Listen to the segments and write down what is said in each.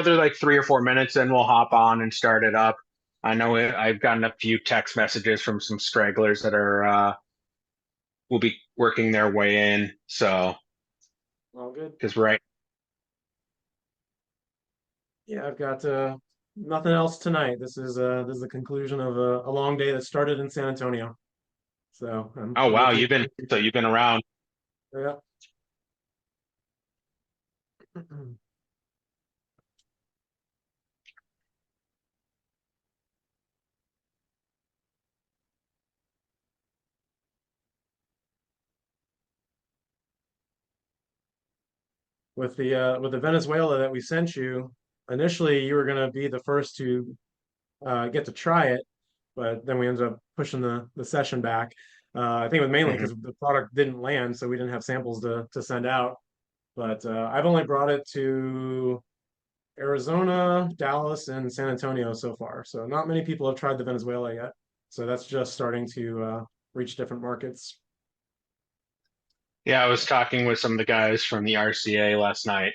another like 3 or 4 minutes, and we'll hop on and start it up. I know I've gotten a few text messages from some stragglers that are will be working their way in. So All good. because right, Yeah, I've got nothing else tonight. This is the conclusion of a long day that started in San Antonio. So oh I'm wow, looking. you've been around. Yeah. With the Venezuela that we sent you, initially you were going to be the first to get to try it, but then we ended up pushing the session back. I think it was mainly Mhm. because the product didn't land, so we didn't have samples to send out. But I've only brought it to Arizona, Dallas, and San Antonio so far. So not many people have tried the Venezuela yet. So that's just starting to reach different markets. Yeah, I was talking with some of the guys from the RCA last night,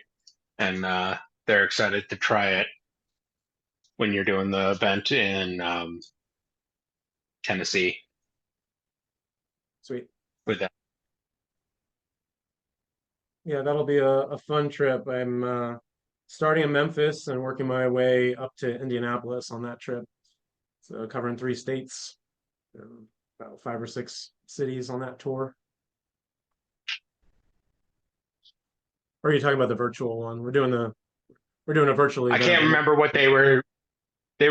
and they're excited to try it when you're doing the event in Tennessee Sweet. with them. Yeah, that'll be a fun trip. I'm starting in Memphis and working my way up to Indianapolis on that trip. So covering 3 states, about 5 or 6 cities on that tour. Or are you talking about the virtual one? We're doing a virtual I event. can't remember what they were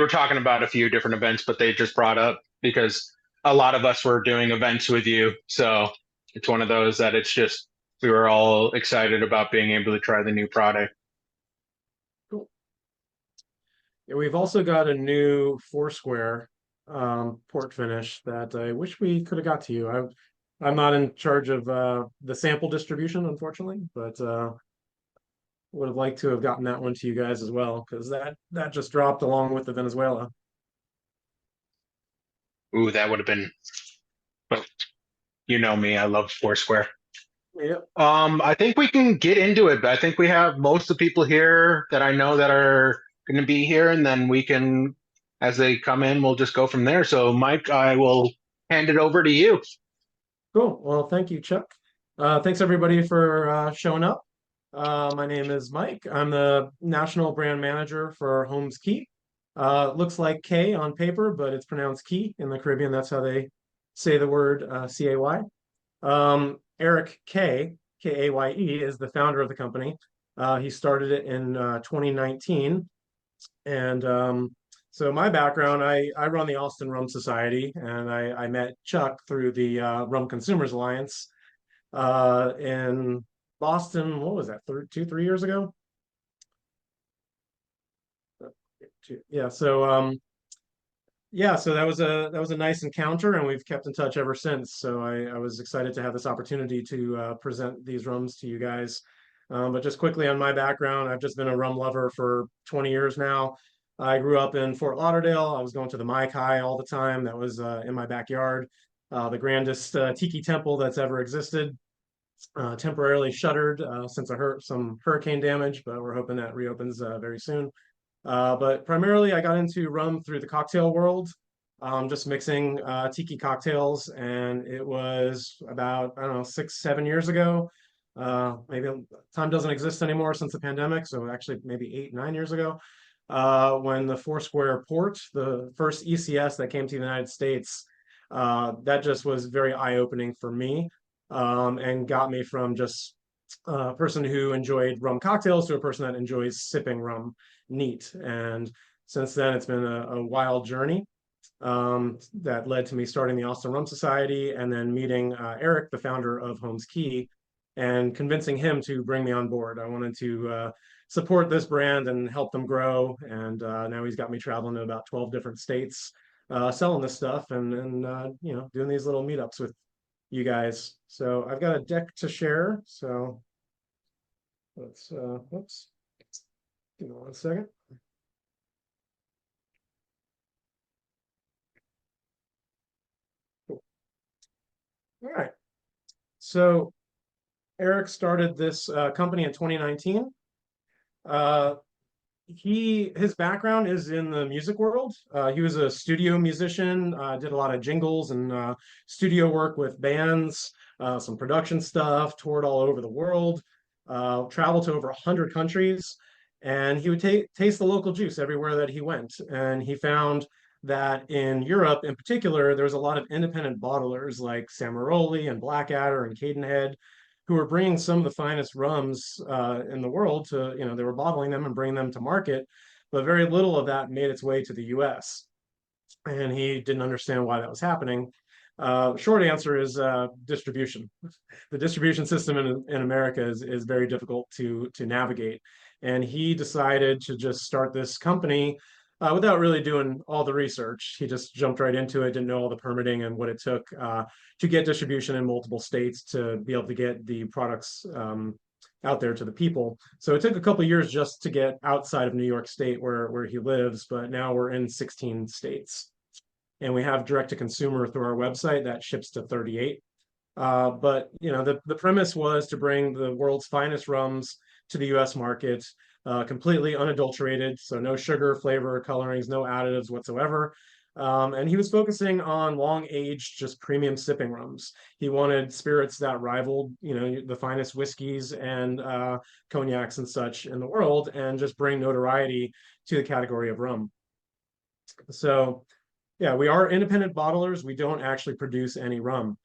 talking about a few different events, but they just brought up because a lot of us were doing events with you. So it's one of those that it's just we were all excited about being able to try the new product. Cool. Yeah, we've also got a new Foursquare port finish that I wish we could have got to you. I'm not in charge of the sample distribution, unfortunately, but would have liked to have gotten that one to you guys as well because that just dropped along with the Venezuela. Ooh, that would have been. But you know me, I love Foursquare. Yep. I think we can get into it. I think we have most of the people here that I know that are going to be here, and then we can, as they come in, we'll just go from there. So, Mike, I will hand it over to you. Cool. Well, thank you, Chuck. Thanks everybody for showing up. My name is Mike. I'm the national brand manager for Holmes Cay. Looks like K on paper, but it's pronounced Key in the Caribbean. That's how they say the word CAY. Eric Kaye, is the founder of the company. He started it in 2019. And so my background, I run the Austin Rum Society, and I met Chuck through the Rum Consumers Alliance in Boston. What was that, 3 years ago? Yeah. So that was a nice encounter, and we've kept in touch ever since. So I was excited to have this opportunity to present these rums to you guys. But just quickly on my background, I've just been a rum lover for 20 years now. I grew up in Fort Lauderdale. I was going to the Mai Kai all the time. That was in my backyard. The grandest tiki temple that's ever existed. Temporarily shuttered since some hurricane damage, but we're hoping that reopens very soon. But primarily, I got into rum through the cocktail world, just mixing tiki cocktails, and it was about, I don't know, 6, 7 years ago. Maybe time doesn't exist anymore since the pandemic, so actually maybe 8, 9 years ago, when the Foursquare port, the first ECS that came to the United States, that just was very eye-opening for me, and got me from just a person who enjoyed rum cocktails to a person that enjoys sipping rum neat. And since then, it's been a wild journey that led to me starting the Austin Rum Society and then meeting Eric, the founder of Holmes Cay, and convincing him to bring me on board. I wanted to support this brand and help them grow. And now he's got me traveling to about 12 different states, selling this stuff and doing these little meetups with you guys. So I've got a deck to share. So whoops, give me 1 second. Cool. All right. So Eric started this company in 2019. Uh, His background is in the music world. He was a studio musician, did a lot of jingles and studio work with bands, some production stuff, toured all over the world, traveled to over 100 countries, and he would taste the local juice everywhere that he went. And he found that in Europe, in particular, there was a lot of independent bottlers like Samaroli and Blackadder and Cadenhead who were bringing some of the finest rums in the world to, they were bottling them and bringing them to market, but very little of that made its way to the US. And he didn't understand why that was happening. Short answer is distribution. The distribution system in America is very difficult to navigate. And he decided to just start this company without really doing all the research. He just jumped right into it, didn't know all the permitting and what it took to get distribution in multiple states to be able to get the products out there to the people. So it took a couple of years just to get outside of New York State where he lives, but now we're in 16 states. And we have direct to consumer through our website that ships to 38. But the premise was to bring the world's finest rums to the U.S. market, completely unadulterated, so no sugar, flavor, colorings, no additives whatsoever. And he was focusing on long-aged, just premium sipping rums. He wanted spirits that rivaled, the finest whiskeys and cognacs and such in the world, and just bring notoriety to the category of rum. So yeah, we are independent bottlers. We don't actually produce any rum.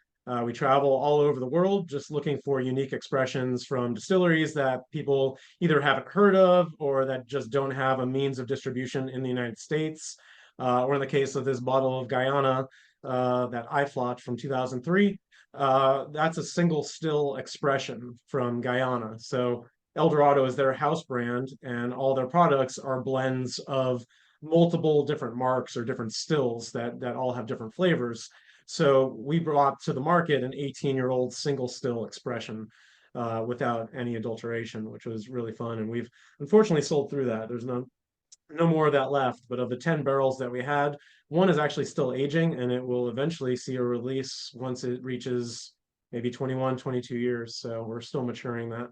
We travel all over the world just looking for unique expressions from distilleries that people either haven't heard of or that just don't have a means of distribution in the United States. Or in the case of this bottle of Guyana that I flocked from 2003, that's a single still expression from Guyana. So El Dorado is their house brand, and all their products are blends of multiple different marks or different stills that all have different flavors. So we brought to the market an 18-year-old single still expression without any adulteration, which was really fun. And we've unfortunately sold through that. There's no more of that left. But of the 10 barrels that we had, one is actually still aging, and it will eventually see a release once it reaches maybe 21, 22 years. So we're still maturing that.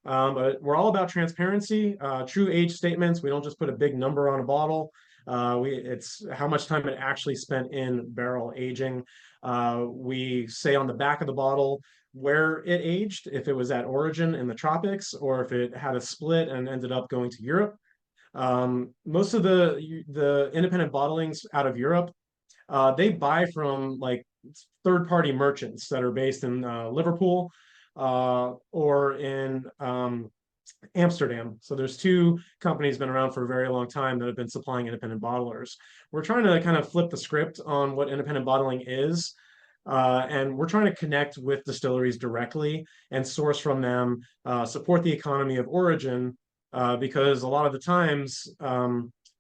But we're all about transparency, true age statements. We don't just put a big number on a bottle. It's how much time it actually spent in barrel aging. We say on the back of the bottle where it aged, if it was at origin in the tropics, or if it had a split and ended up going to Europe. Most of the independent bottlings out of Europe, they buy from like third-party merchants that are based in Liverpool or in Amsterdam. So there's two companies been around for a very long time that have been supplying independent bottlers. We're trying to kind of flip the script on what independent bottling is. And we're trying to connect with distilleries directly and source from them, support the economy of origin, because a lot of the times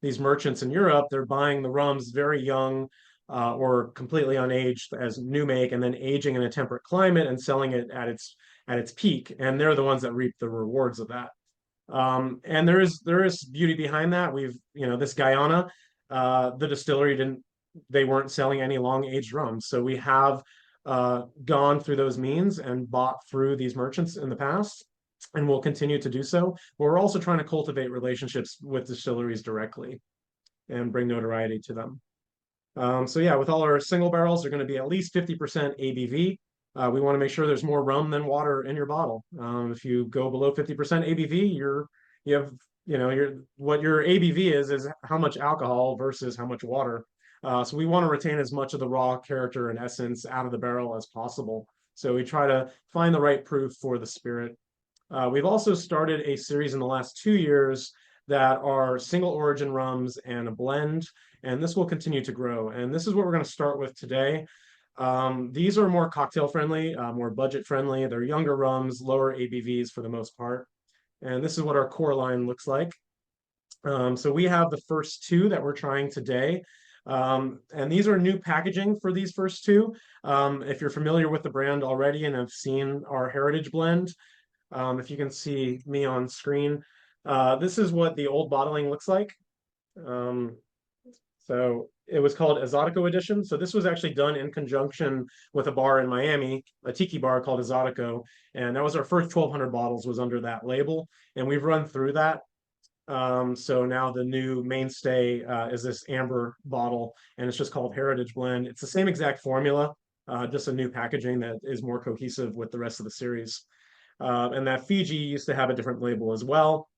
these merchants in Europe, they're buying the rums very young or completely unaged as new make and then aging in a temperate climate and selling it at its peak. And they're the ones that reap the rewards of that. And there is beauty behind that. This Guyana, the distillery they weren't selling any long aged rums. So we have gone through those means and bought through these merchants in the past and will continue to do so. But we're also trying to cultivate relationships with distilleries directly and bring notoriety to them. So yeah, with all our single barrels, they're going to be at least 50% ABV. We want to make sure there's more rum than water in your bottle. If you go below 50% ABV, you have what your ABV is how much alcohol versus how much water. So we want to retain as much of the raw character and essence out of the barrel as possible. So we try to find the right proof for the spirit. We've also started a series in the last 2 years that are single origin rums and a blend, and this will continue to grow. And this is what we're going to start with today. These are more cocktail friendly, more budget friendly. They're younger rums, lower ABVs for the most part. And this is what our core line looks like. So we have the first two that we're trying today. And these are new packaging for these first two. If you're familiar with the brand already and have seen our heritage blend, if you can see me on screen, this is what the old bottling looks like. So it was called Exotico Edition. So this was actually done in conjunction with a bar in Miami, a tiki bar called Exotico. And that was our first 1,200 bottles was under that label. And we've run through that. So now the new mainstay is this amber bottle, and it's just called Heritage Blend. It's the same exact formula, just a new packaging that is more cohesive with the rest of the series. And that Fiji used to have a different label as well.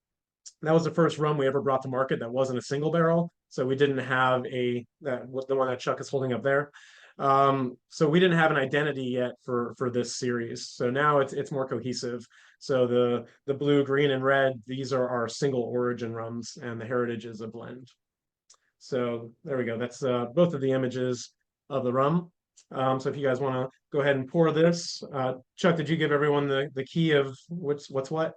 That was the first rum we ever brought to market that wasn't a single barrel. So we didn't have the one that Chuck is holding up there. So we didn't have an identity yet for this series. So now it's more cohesive. So the blue, green, and red, these are our single origin rums, and the heritage is a blend. So there we go. That's both of the images of the rum. So if you guys want to go ahead and pour this, Chuck, did you give everyone the key of what's what?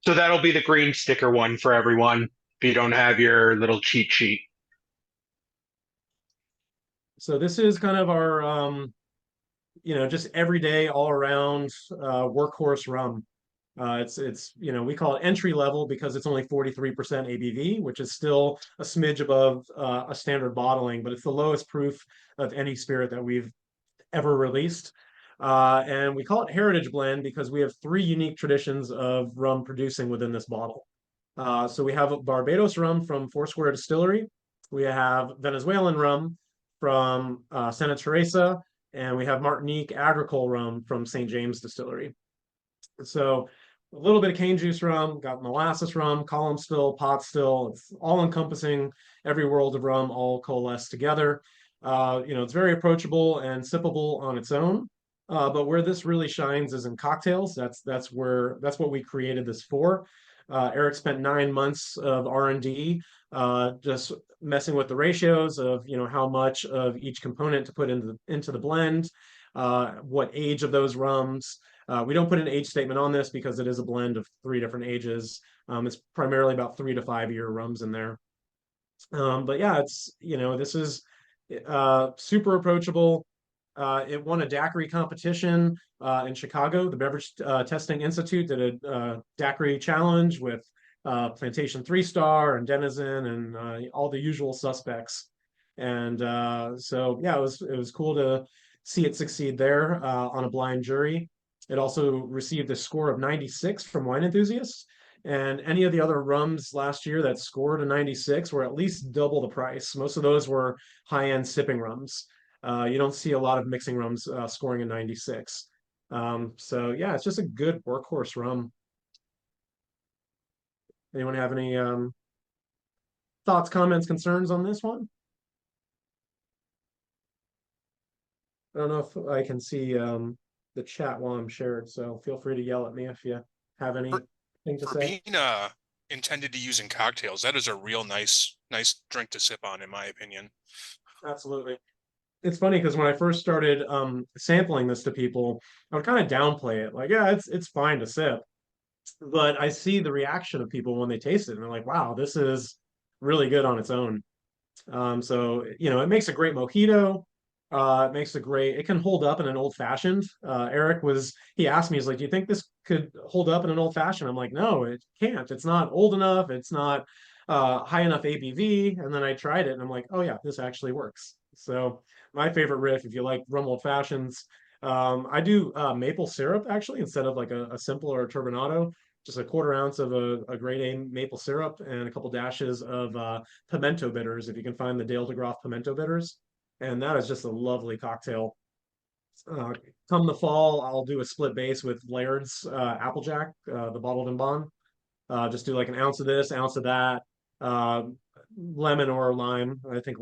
So that'll be the green sticker one for everyone if you don't have your little cheat sheet. So this is kind of our just everyday all around workhorse rum. It's we call it entry level because it's only 43% ABV, which is still a smidge above a standard bottling, but it's the lowest proof of any spirit that we've ever released. And we call it Heritage Blend because we have three unique traditions of rum producing within this bottle. So we have Barbados rum from Foursquare Distillery. We have Venezuelan rum from Santa Teresa, and we have Martinique Agricole rum from St. James Distillery. So a little bit of cane juice rum, got molasses rum, column still, pot still. It's all encompassing every world of rum, all coalesced together. It's very approachable and sippable on its own. But where this really shines is in cocktails. That's what we created this for. Eric spent 9 months of R&D just messing with the ratios of how much of each component to put into the blend, what age of those rums. We don't put an age statement on this because it is a blend of three different ages. It's primarily about 3 to 5 year rums in there. But yeah, this is super approachable. It won a daiquiri competition in Chicago. The Beverage Testing Institute did a daiquiri challenge with Plantation 3 Star and Denizen and all the usual suspects. And so yeah, it was cool to see it succeed there on a blind jury. It also received a score of 96 from wine enthusiasts. And any of the other rums last year that scored a 96 were at least double the price. Most of those were high-end sipping rums. You don't see a lot of mixing rums scoring a 96. So yeah, it's just a good workhorse rum. Anyone have any thoughts, comments, concerns on this one? I don't know if I can see the chat while I'm shared, so feel free to yell at me if you have For anything to for say. being intended to use in cocktails, that is a real nice drink to sip on, in my opinion. Absolutely. It's funny because when I first started sampling this to people, I would kind of downplay it. Like, yeah, it's fine to sip. But I see the reaction of people when they taste it, and they're like, wow, this is really good on its own. So it makes a great mojito. It can hold up in an old fashioned. He asked me, he's like, do you think this could hold up in an old fashioned? I'm like, no, it can't. It's not old enough. It's not high enough ABV. And then I tried it and I'm like, oh yeah, this actually works. So my favorite riff, if you like rum old fashions, I do maple syrup actually instead of like a simple or a turbinado. Just a quarter ounce of a grade A maple syrup and a couple dashes of pimento bitters, if you can find the Dale DeGroff pimento bitters. And that is just a lovely cocktail. Uh, Come the fall, I'll do a split base with Laird's Applejack, the bottled in bond. Just do like an ounce of this, ounce of that. Uh, Lemon or lime. I think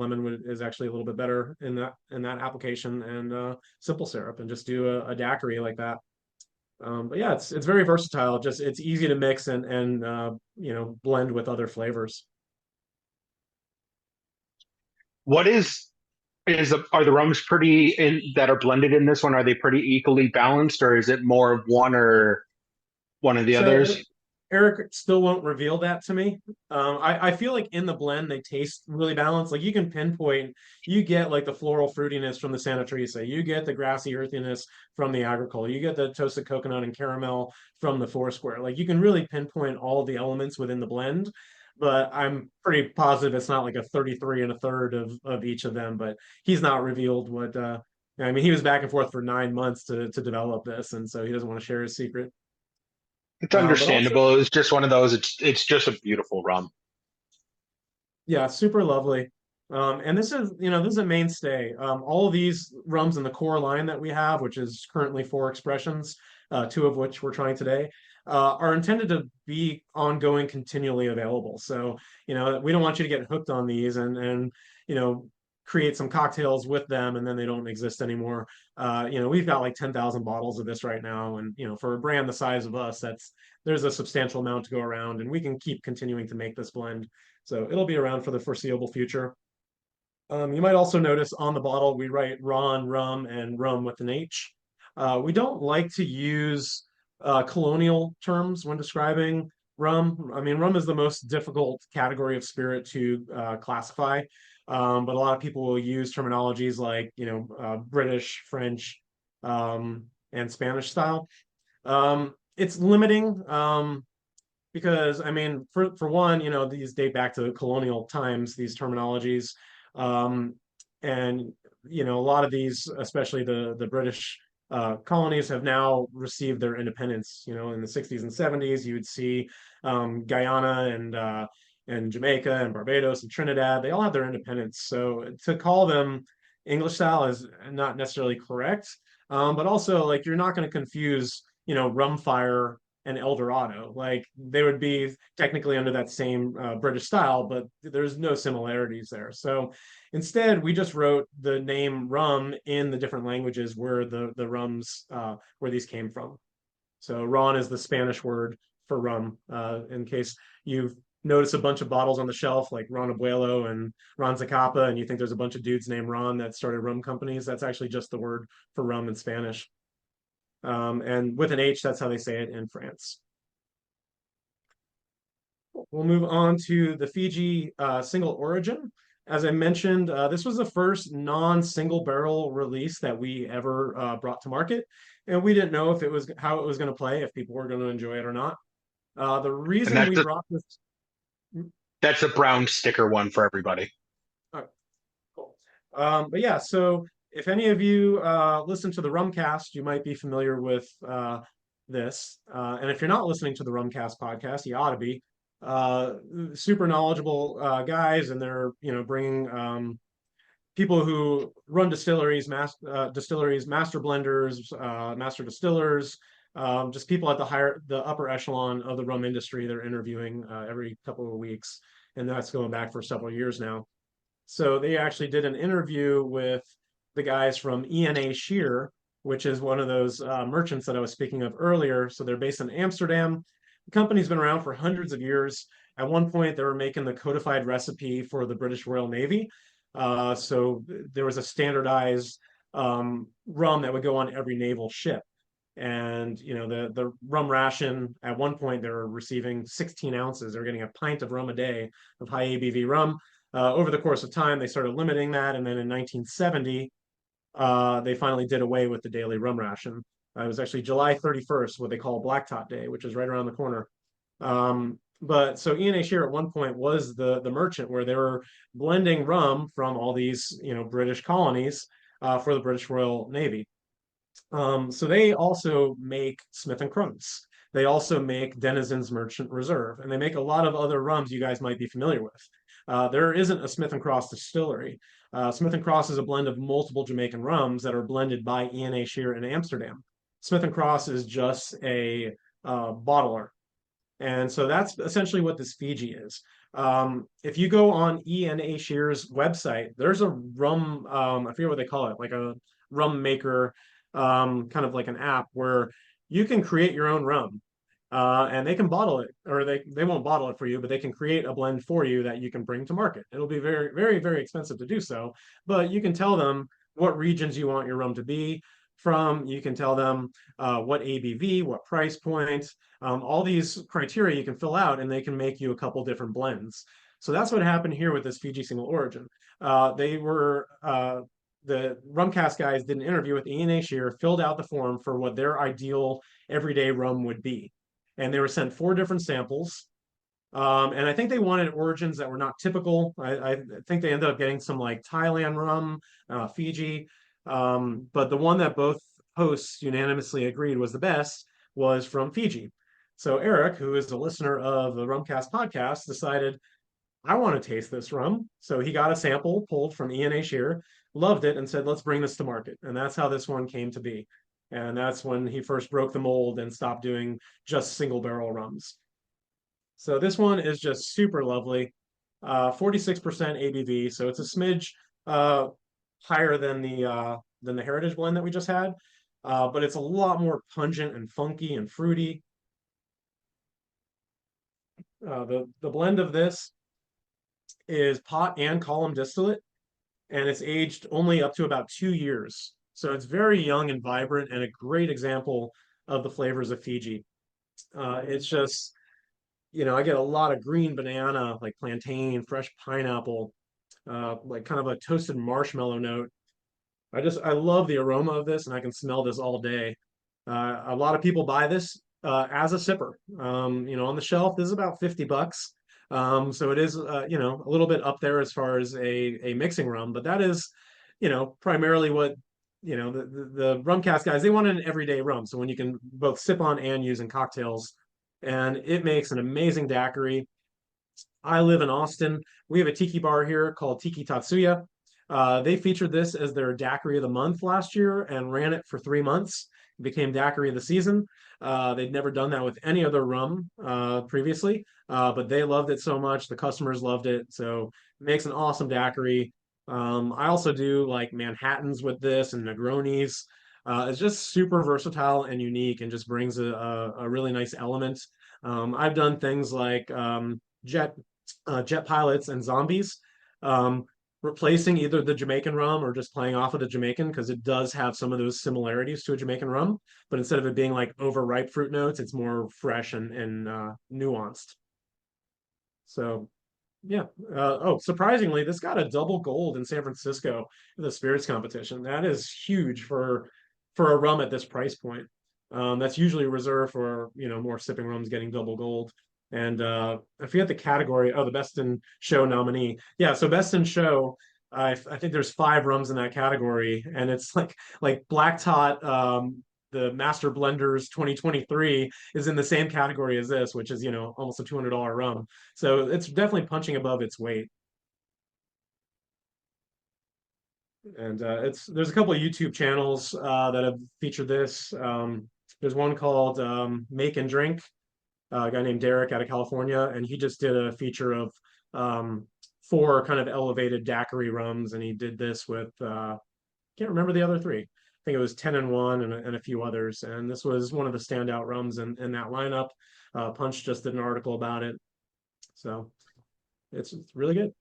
is actually a little bit better in that application, and simple syrup, and just do a daiquiri like that. But yeah, it's very versatile. Just it's easy to mix and blend with other flavors. What are the rums pretty in that are blended in this one? Are they pretty equally balanced, or is it more of one or one of the So others? Eric still won't reveal that to me. I feel like in the blend they taste really balanced. Like you can pinpoint, you get like the floral fruitiness from the Santa Teresa, you get the grassy earthiness from the Agricole, you get the toasted coconut and caramel from the Foursquare. Like you can really pinpoint all the elements within the blend. But I'm pretty positive it's not like a 33 and a third of each of them. But he's not revealed what. I mean, he was back and forth for 9 months to develop this, and so he doesn't want to share his secret. It's But also, understandable. It's just one of those. It's just a beautiful rum. yeah, super lovely. And this is, this is a mainstay. All of these rums in the core line that we have, which is currently four expressions, two of which we're trying today, are intended to be ongoing, continually available. So, we don't want you to get hooked on these and you know, create some cocktails with them and then they don't exist anymore. We've got like 10,000 bottles of this right now, and for a brand the size of us, there's a substantial amount to go around, and we can keep continuing to make this blend. So it'll be around for the foreseeable future. You might also notice on the bottle we write Ron, rum, and rum with an H. We don't like to use colonial terms when describing rum. I mean, rum is the most difficult category of spirit to classify, but a lot of people will use terminologies like, British, French, and Spanish style. It's limiting. Because I mean, for one, these date back to colonial times, these terminologies, um, and a lot of these, especially the British colonies, have now received their independence. In the '60s and '70s, you would see Guyana and Jamaica and Barbados and Trinidad. They all have their independence. So to call them English style is not necessarily correct, but also like you're not going to confuse rum fire and El Dorado. Like they would be technically under that same British style, but there's no similarities there. So instead, we just wrote the name rum in the different languages where the rums where these came from. So ron is the Spanish word for rum. In case you've noticed a bunch of bottles on the shelf like Ron Abuelo and Ron Zacapa, and you think there's a bunch of dudes named Ron that started rum companies, that's actually just the word for rum in Spanish. And with an H, that's how they say it in France. We'll move on to the Fiji single origin. As I mentioned, this was the first non-single barrel release that we ever brought to market, and we didn't know if it was how it was going to play, if people were going to enjoy it or not. The And reason we brought this, that's a brown sticker one for everybody. oh, cool. But yeah, so if any of you listen to the Rumcast, you might be familiar with this. And if you're not listening to the Rumcast podcast, you ought to be. Super knowledgeable guys, and they're bringing people who run distilleries, master blenders, master distillers, just people at the upper echelon of the rum industry. They're interviewing every couple of weeks, and that's going back for several years now. So they actually did an interview with the guys from ENA Shear, which is one of those merchants that I was speaking of earlier. So they're based in Amsterdam. The company's been around for hundreds of years. At one point, they were making the codified recipe for the British Royal Navy. So there was a standardized rum that would go on every naval ship. And the rum ration at one point they were receiving 16 ounces. They're getting a pint of rum a day of high ABV rum. Over the course of time, they started limiting that, and then in 1970, they finally did away with the daily rum ration. It was actually July 31st, what they call Black Top Day, which is right around the corner. But so ENA Shear at one point was the merchant where they were blending rum from all these British colonies for the British Royal Navy. So they also make Smith and Crump's. They also make Denizen's Merchant Reserve, and they make a lot of other rums you guys might be familiar with. There isn't a Smith and Cross distillery. Smith and Cross is a blend of multiple Jamaican rums that are blended by ENA Shear in Amsterdam. Smith and Cross is just a bottler, and so that's essentially what this Fiji is. If you go on ENA Shear's website, there's a rum, I forget what they call it, like a rum maker, kind of like an app where you can create your own rum. And they can bottle it, or they won't bottle it for you, but they can create a blend for you that you can bring to market. It'll be very, very, very expensive to do so, but you can tell them what regions you want your rum to be from. You can tell them what ABV, what price point, all these criteria you can fill out, and they can make you a couple different blends. So that's what happened here with this Fiji single origin. The Rumcast guys did an interview with Ian Shear, filled out the form for what their ideal everyday rum would be. And they were sent 4 different samples. And I think they wanted origins that were not typical. I think they ended up getting some like Thailand rum, Fiji. But the one that both hosts unanimously agreed was the best was from Fiji. So Eric, who is a listener of the Rumcast podcast, decided I want to taste this rum. So he got a sample pulled from E&A Shear, loved it, and said, let's bring this to market. And that's how this one came to be. And that's when he first broke the mold and stopped doing just single barrel rums. So this one is just super lovely. 46% ABV, so it's a smidge uh, higher than the Heritage blend that we just had, but it's a lot more pungent and funky and fruity. The blend of this is pot and column distillate, and it's aged only up to about 2 years. So it's very young and vibrant, and a great example of the flavors of Fiji. It's just, I get a lot of green banana, like plantain, fresh pineapple, like kind of a toasted marshmallow note. I love the aroma of this, and I can smell this all day. A lot of people buy this as a sipper. On the shelf, this is about $50. So it is, a little bit up there as far as a mixing rum, but that is, primarily what, the rum cast guys, they want an everyday rum. So when you can both sip on and use in cocktails, and it makes an amazing daiquiri. I live in Austin. We have a tiki bar here called Tiki Tatsuya. They featured this as their daiquiri of the month last year and ran it for 3 months. It became daiquiri of the season. They'd never done that with any other rum previously, but they loved it so much. The customers loved it. So it makes an awesome daiquiri. I also do like Manhattans with this and Negronis. It's just super versatile and unique and just brings a really nice element. I've done things like jet pilots and zombies, um, replacing either the Jamaican rum or just playing off of the Jamaican because it does have some of those similarities to a Jamaican rum, but instead of it being like overripe fruit notes, it's more fresh and nuanced. So yeah. Surprisingly, this got a double gold in San Francisco in the spirits competition. That is huge for a rum at this price point. That's usually reserved for more sipping rums getting double gold. And I forget the category. Oh, the best in show nominee. Yeah, so best in show. I think there's 5 rums in that category, and it's like Black Tot, the Master Blenders 2023 is in the same category as this, which is almost a $200 rum. So it's definitely punching above its weight. And there's a couple of YouTube channels that have featured this. There's one called Make and Drink, a guy named Derek out of California, and he just did a feature of 4 kind of elevated daiquiri rums, and he did this with can't remember the other 3. I think it was 10 and 1 and a few others, and this was one of the standout rums in that lineup. Punch just did an article about it, so it's really good.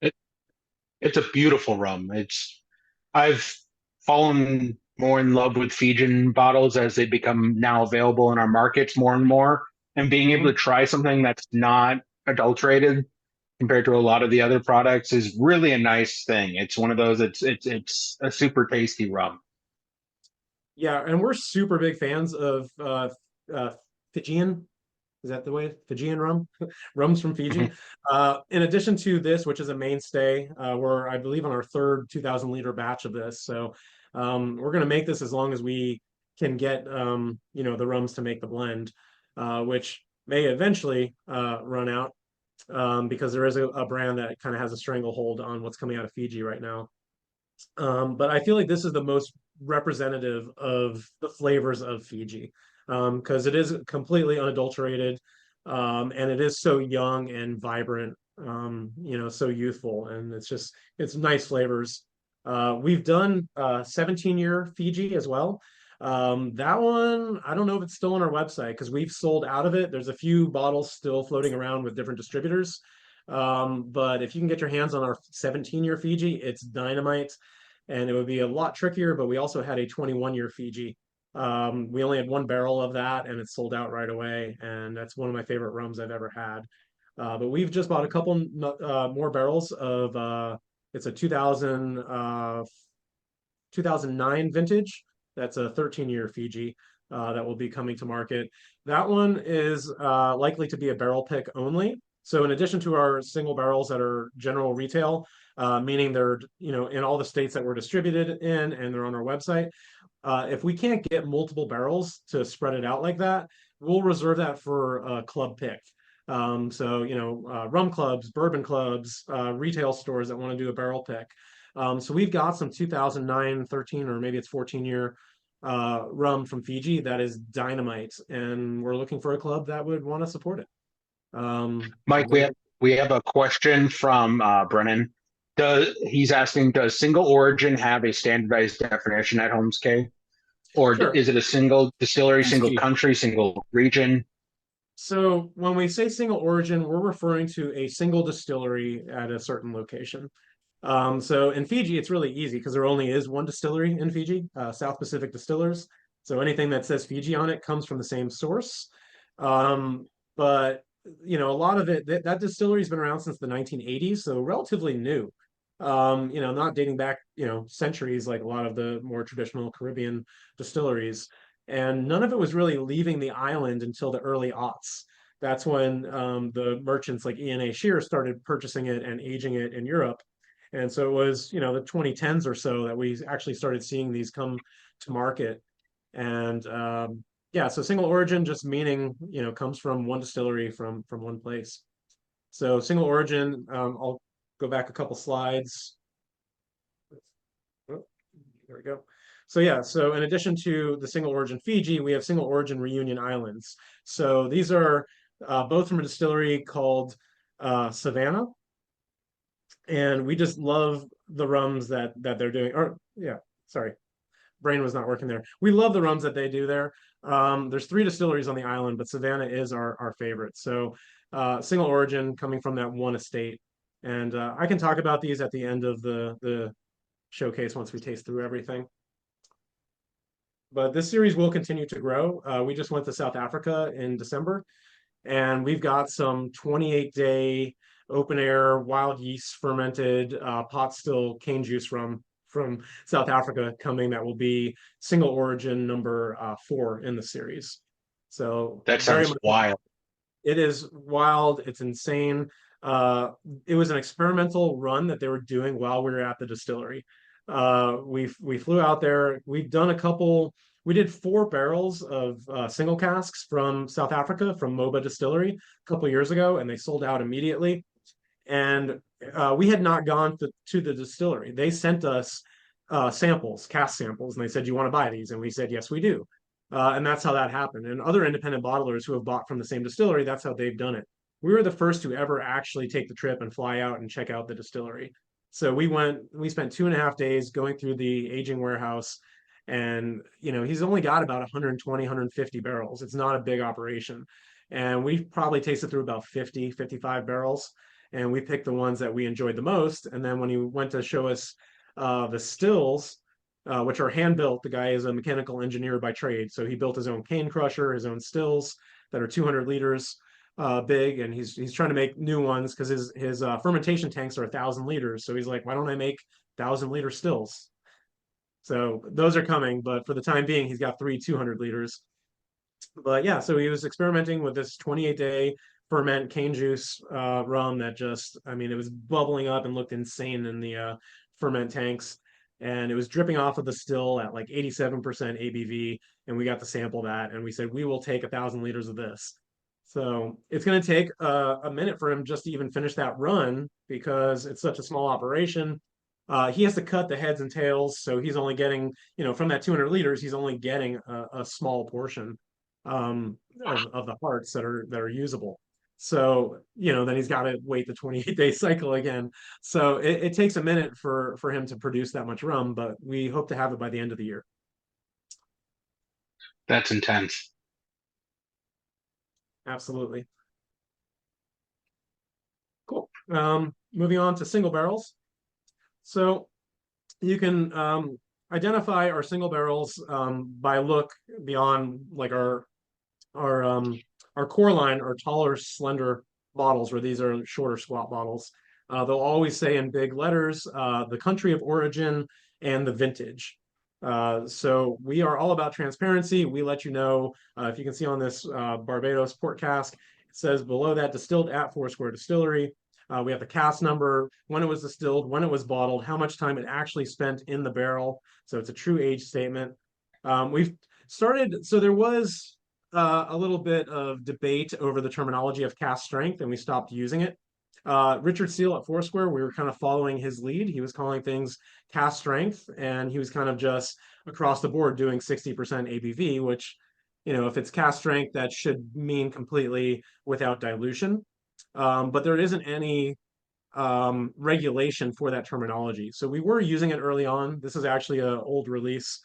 It's a beautiful rum. I've fallen more in love with Fijian bottles as they become now available in our markets more and more. And being able to Mhm. try something that's not adulterated compared to a lot of the other products is really a nice thing. It's one of those. It's a super tasty rum. Yeah, and we're super big fans of Fijian. Is that the way? Fijian rum? Rums from Fiji. Mhm. In addition to this, which is a mainstay, we're, I believe, on our third 2,000 liter batch of this. So we're going to make this as long as we can get, the rums to make the blend, which may eventually run out because there is a brand that kind of has a stranglehold on what's coming out of Fiji right now. But I feel like this is the most representative of the flavors of Fiji because it is completely unadulterated and it is so young and vibrant, so youthful, and it's nice flavors. We've done 17-year Fiji as well. That one, I don't know if it's still on our website because we've sold out of it. There's a few bottles still floating around with different distributors. But if you can get your hands on our 17-year Fiji, it's dynamite, and it would be a lot trickier. But we also had a 21-year Fiji. We only had 1 barrel of that, and it sold out right away. And that's one of my favorite rums I've ever had. But we've just bought a couple more barrels of it's a 2009 vintage. That's a 13-year Fiji that will be coming to market. That one is likely to be a barrel pick only. So in addition to our single barrels that are general retail, meaning they're in all the states that we're distributed in and they're on our website, if we can't get multiple barrels to spread it out like that, we'll reserve that for a club pick. So rum clubs, bourbon clubs, retail stores that want to do a barrel pick. So we've got some 2009, 13, or maybe it's 14-year rum from Fiji that is dynamite, and we're looking for a club that would want to support it. Mike, And then we have a question from Brennan. He's asking, does single origin have a standardized definition at Holmes Cay? Or sure. is it a single distillery, Holmes single Cay. country, single region? So when we say single origin, we're referring to a single distillery at a certain location. So in Fiji, it's really easy because there only is one distillery in Fiji, South Pacific Distillers. So anything that says Fiji on it comes from the same source. But a lot of it, that distillery's been around since the 1980s, so relatively new. Not dating back, centuries like a lot of the more traditional Caribbean distilleries. And none of it was really leaving the island until the early aughts. That's when the merchants like E&A Shear started purchasing it and aging it in Europe. And so it was, the 2010s or so that we actually started seeing these come to market. And yeah, so single origin just meaning, comes from one distillery from one place. So single origin, I'll go back a couple slides. Oh, there we go. So yeah, so in addition to the single origin Fiji, we have single origin Reunion Islands. So these are both from a distillery called Savannah, and we just love the rums that they're doing. Or yeah, sorry, brain was not working there. We love the rums that they do there. There's 3 distilleries on the island, but Savannah is our favorite. So single origin coming from that one estate. And I can talk about these at the end of the showcase once we taste through everything. But this series will continue to grow. We just went to South Africa in December, and we've got some 28-day open air wild yeast fermented pot still cane juice rum from South Africa coming that will be single origin number 4 in the series. So That very sounds much, wild. it is wild. It's insane. It was an experimental run that they were doing while we were at the distillery. We flew out there. We've done a couple. We did 4 barrels of single casks from South Africa from Moba Distillery a couple years ago, and they sold out immediately. And we had not gone to the distillery. They sent us samples, cask samples, and they said, "You want to buy these?" And we said, "Yes, we do." And that's how that happened. And other independent bottlers who have bought from the same distillery, that's how they've done it. We were the first to ever actually take the trip and fly out and check out the distillery. So we spent 2.5 days going through the aging warehouse, and he's only got about 120, 150 barrels. It's not a big operation. And we probably tasted through about 50, 55 barrels. And we picked the ones that we enjoyed the most. And then when he went to show us the stills, which are hand built. The guy is a mechanical engineer by trade, so he built his own cane crusher, his own stills that are 200 liters big, and he's trying to make new ones because his fermentation tanks are 1,000 liters. So he's like, why don't I make 1,000-liter stills? So those are coming, but for the time being, he's got 3 200 liters. But yeah, so he was experimenting with this 28-day ferment cane juice rum that just, I mean, it was bubbling up and looked insane in the ferment tanks. And it was dripping off of the still at like 87% ABV. And we got to sample that. And we said, we will take 1,000 liters of this. So it's going to take a minute for him just to even finish that run because it's such a small operation. He has to cut the heads and tails. So he's only getting, from that 200 liters, he's only getting a small portion of the hearts that are usable. So, then he's got to wait the 28-day cycle again. So it takes a minute for him to produce that much rum, but we hope to have it by the end of the year. That's intense. Absolutely. Cool. Moving on to single barrels. So you can identify our single barrels by look beyond like our core line are taller, slender bottles, where these are shorter, squat bottles. They'll always say in big letters the country of origin and the vintage. So we are all about transparency. We let you know, if you can see on this Barbados port cask, it says below that distilled at Foursquare Distillery. We have the cask number, when it was distilled, when it was bottled, how much time it actually spent in the barrel. So it's a true age statement. We've started, so there was a little bit of debate over the terminology of cast strength, and we stopped using it. Richard Seal at Foursquare, we were kind of following his lead. He was calling things cast strength, and he was kind of just across the board doing 60% ABV, which, if it's cast strength, that should mean completely without dilution. But there isn't any regulation for that terminology. So we were using it early on. This is actually an old release.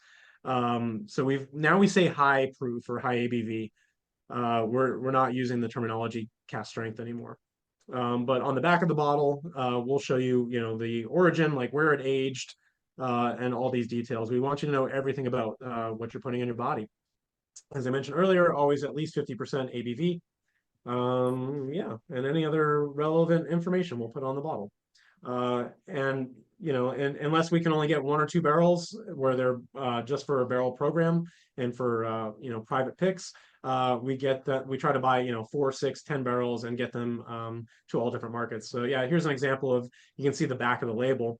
So we say high proof or high ABV. We're not using the terminology cast strength anymore. But on the back of the bottle, we'll show you, the origin, like where it aged, and all these details. We want you to know everything about what you're putting in your body. As I mentioned earlier, always at least 50% ABV. Yeah, and any other relevant information we'll put on the bottle. And unless we can only get 1 or 2 barrels where they're just for a barrel program and for private picks, we try to buy 4, 6, 10 barrels and get them to all different markets. So yeah, here's an example of, you can see the back of the label,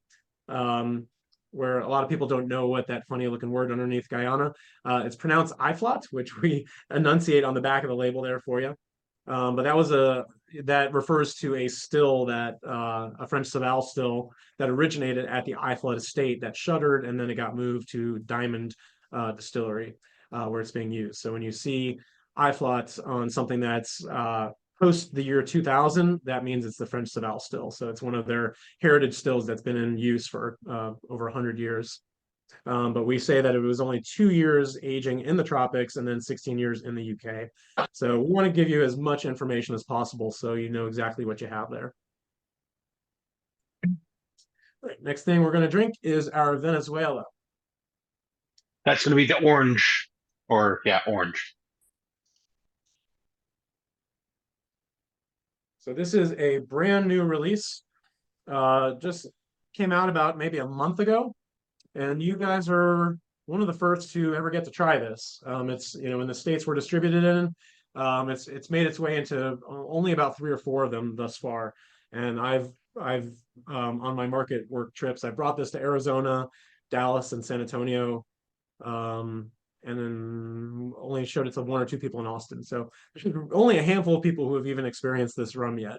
where a lot of people don't know what that funny looking word underneath Guyana. It's pronounced Iflot, which we enunciate on the back of the label there for you. But that refers to a still that a French Saval still that originated at the Iflot estate that shuttered, and then it got moved to Diamond Distillery, where it's being used. So when you see Iflot on something that's post the year 2000, that means it's the French Saval still. So it's one of their heritage stills that's been in use for over 100 years. But we say that it was only 2 years aging in the tropics and then 16 years in the UK. So we want to give you as much information as possible so you know exactly what you have there. All right, next thing we're going to drink is our Venezuela. That's going to be the orange, or yeah, orange. So this is a brand new release. Just came out about maybe a month ago. And you guys are one of the first to ever get to try this. It's in the states we're distributed in. It's made its way into only about 3 or 4 of them thus far. And I've on my market work trips, I brought this to Arizona, Dallas, and San Antonio, and then only showed it to 1 or 2 people in Austin. So there's only a handful of people who have even experienced this rum yet.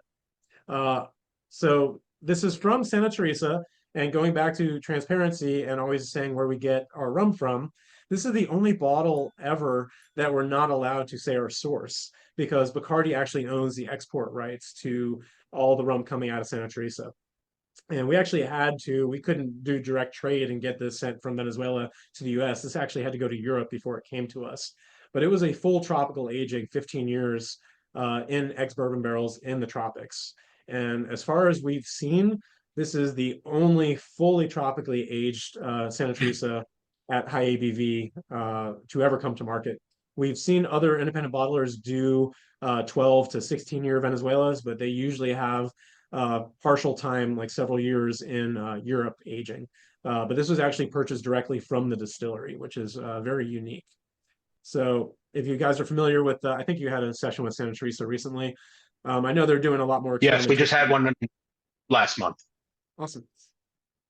So this is from Santa Teresa. And going back to transparency and always saying where we get our rum from, this is the only bottle ever that we're not allowed to say our source, because Bacardi actually owns the export rights to all the rum coming out of Santa Teresa. And we couldn't do direct trade and get this sent from Venezuela to the US. This actually had to go to Europe before it came to us. But it was a full tropical aging, 15 years in ex-bourbon barrels in the tropics. And as far as we've seen, this is the only fully tropically aged Santa Teresa at high ABV to ever come to market. We've seen other independent bottlers do 12 to 16-year Venezuelas, but they usually have partial time, like several years in Europe aging. But this was actually purchased directly from the distillery, which is very unique. So if you guys are familiar with, I think you had a session with Santa Teresa recently. I know they're doing a lot more Yes, we just had one last month. Awesome.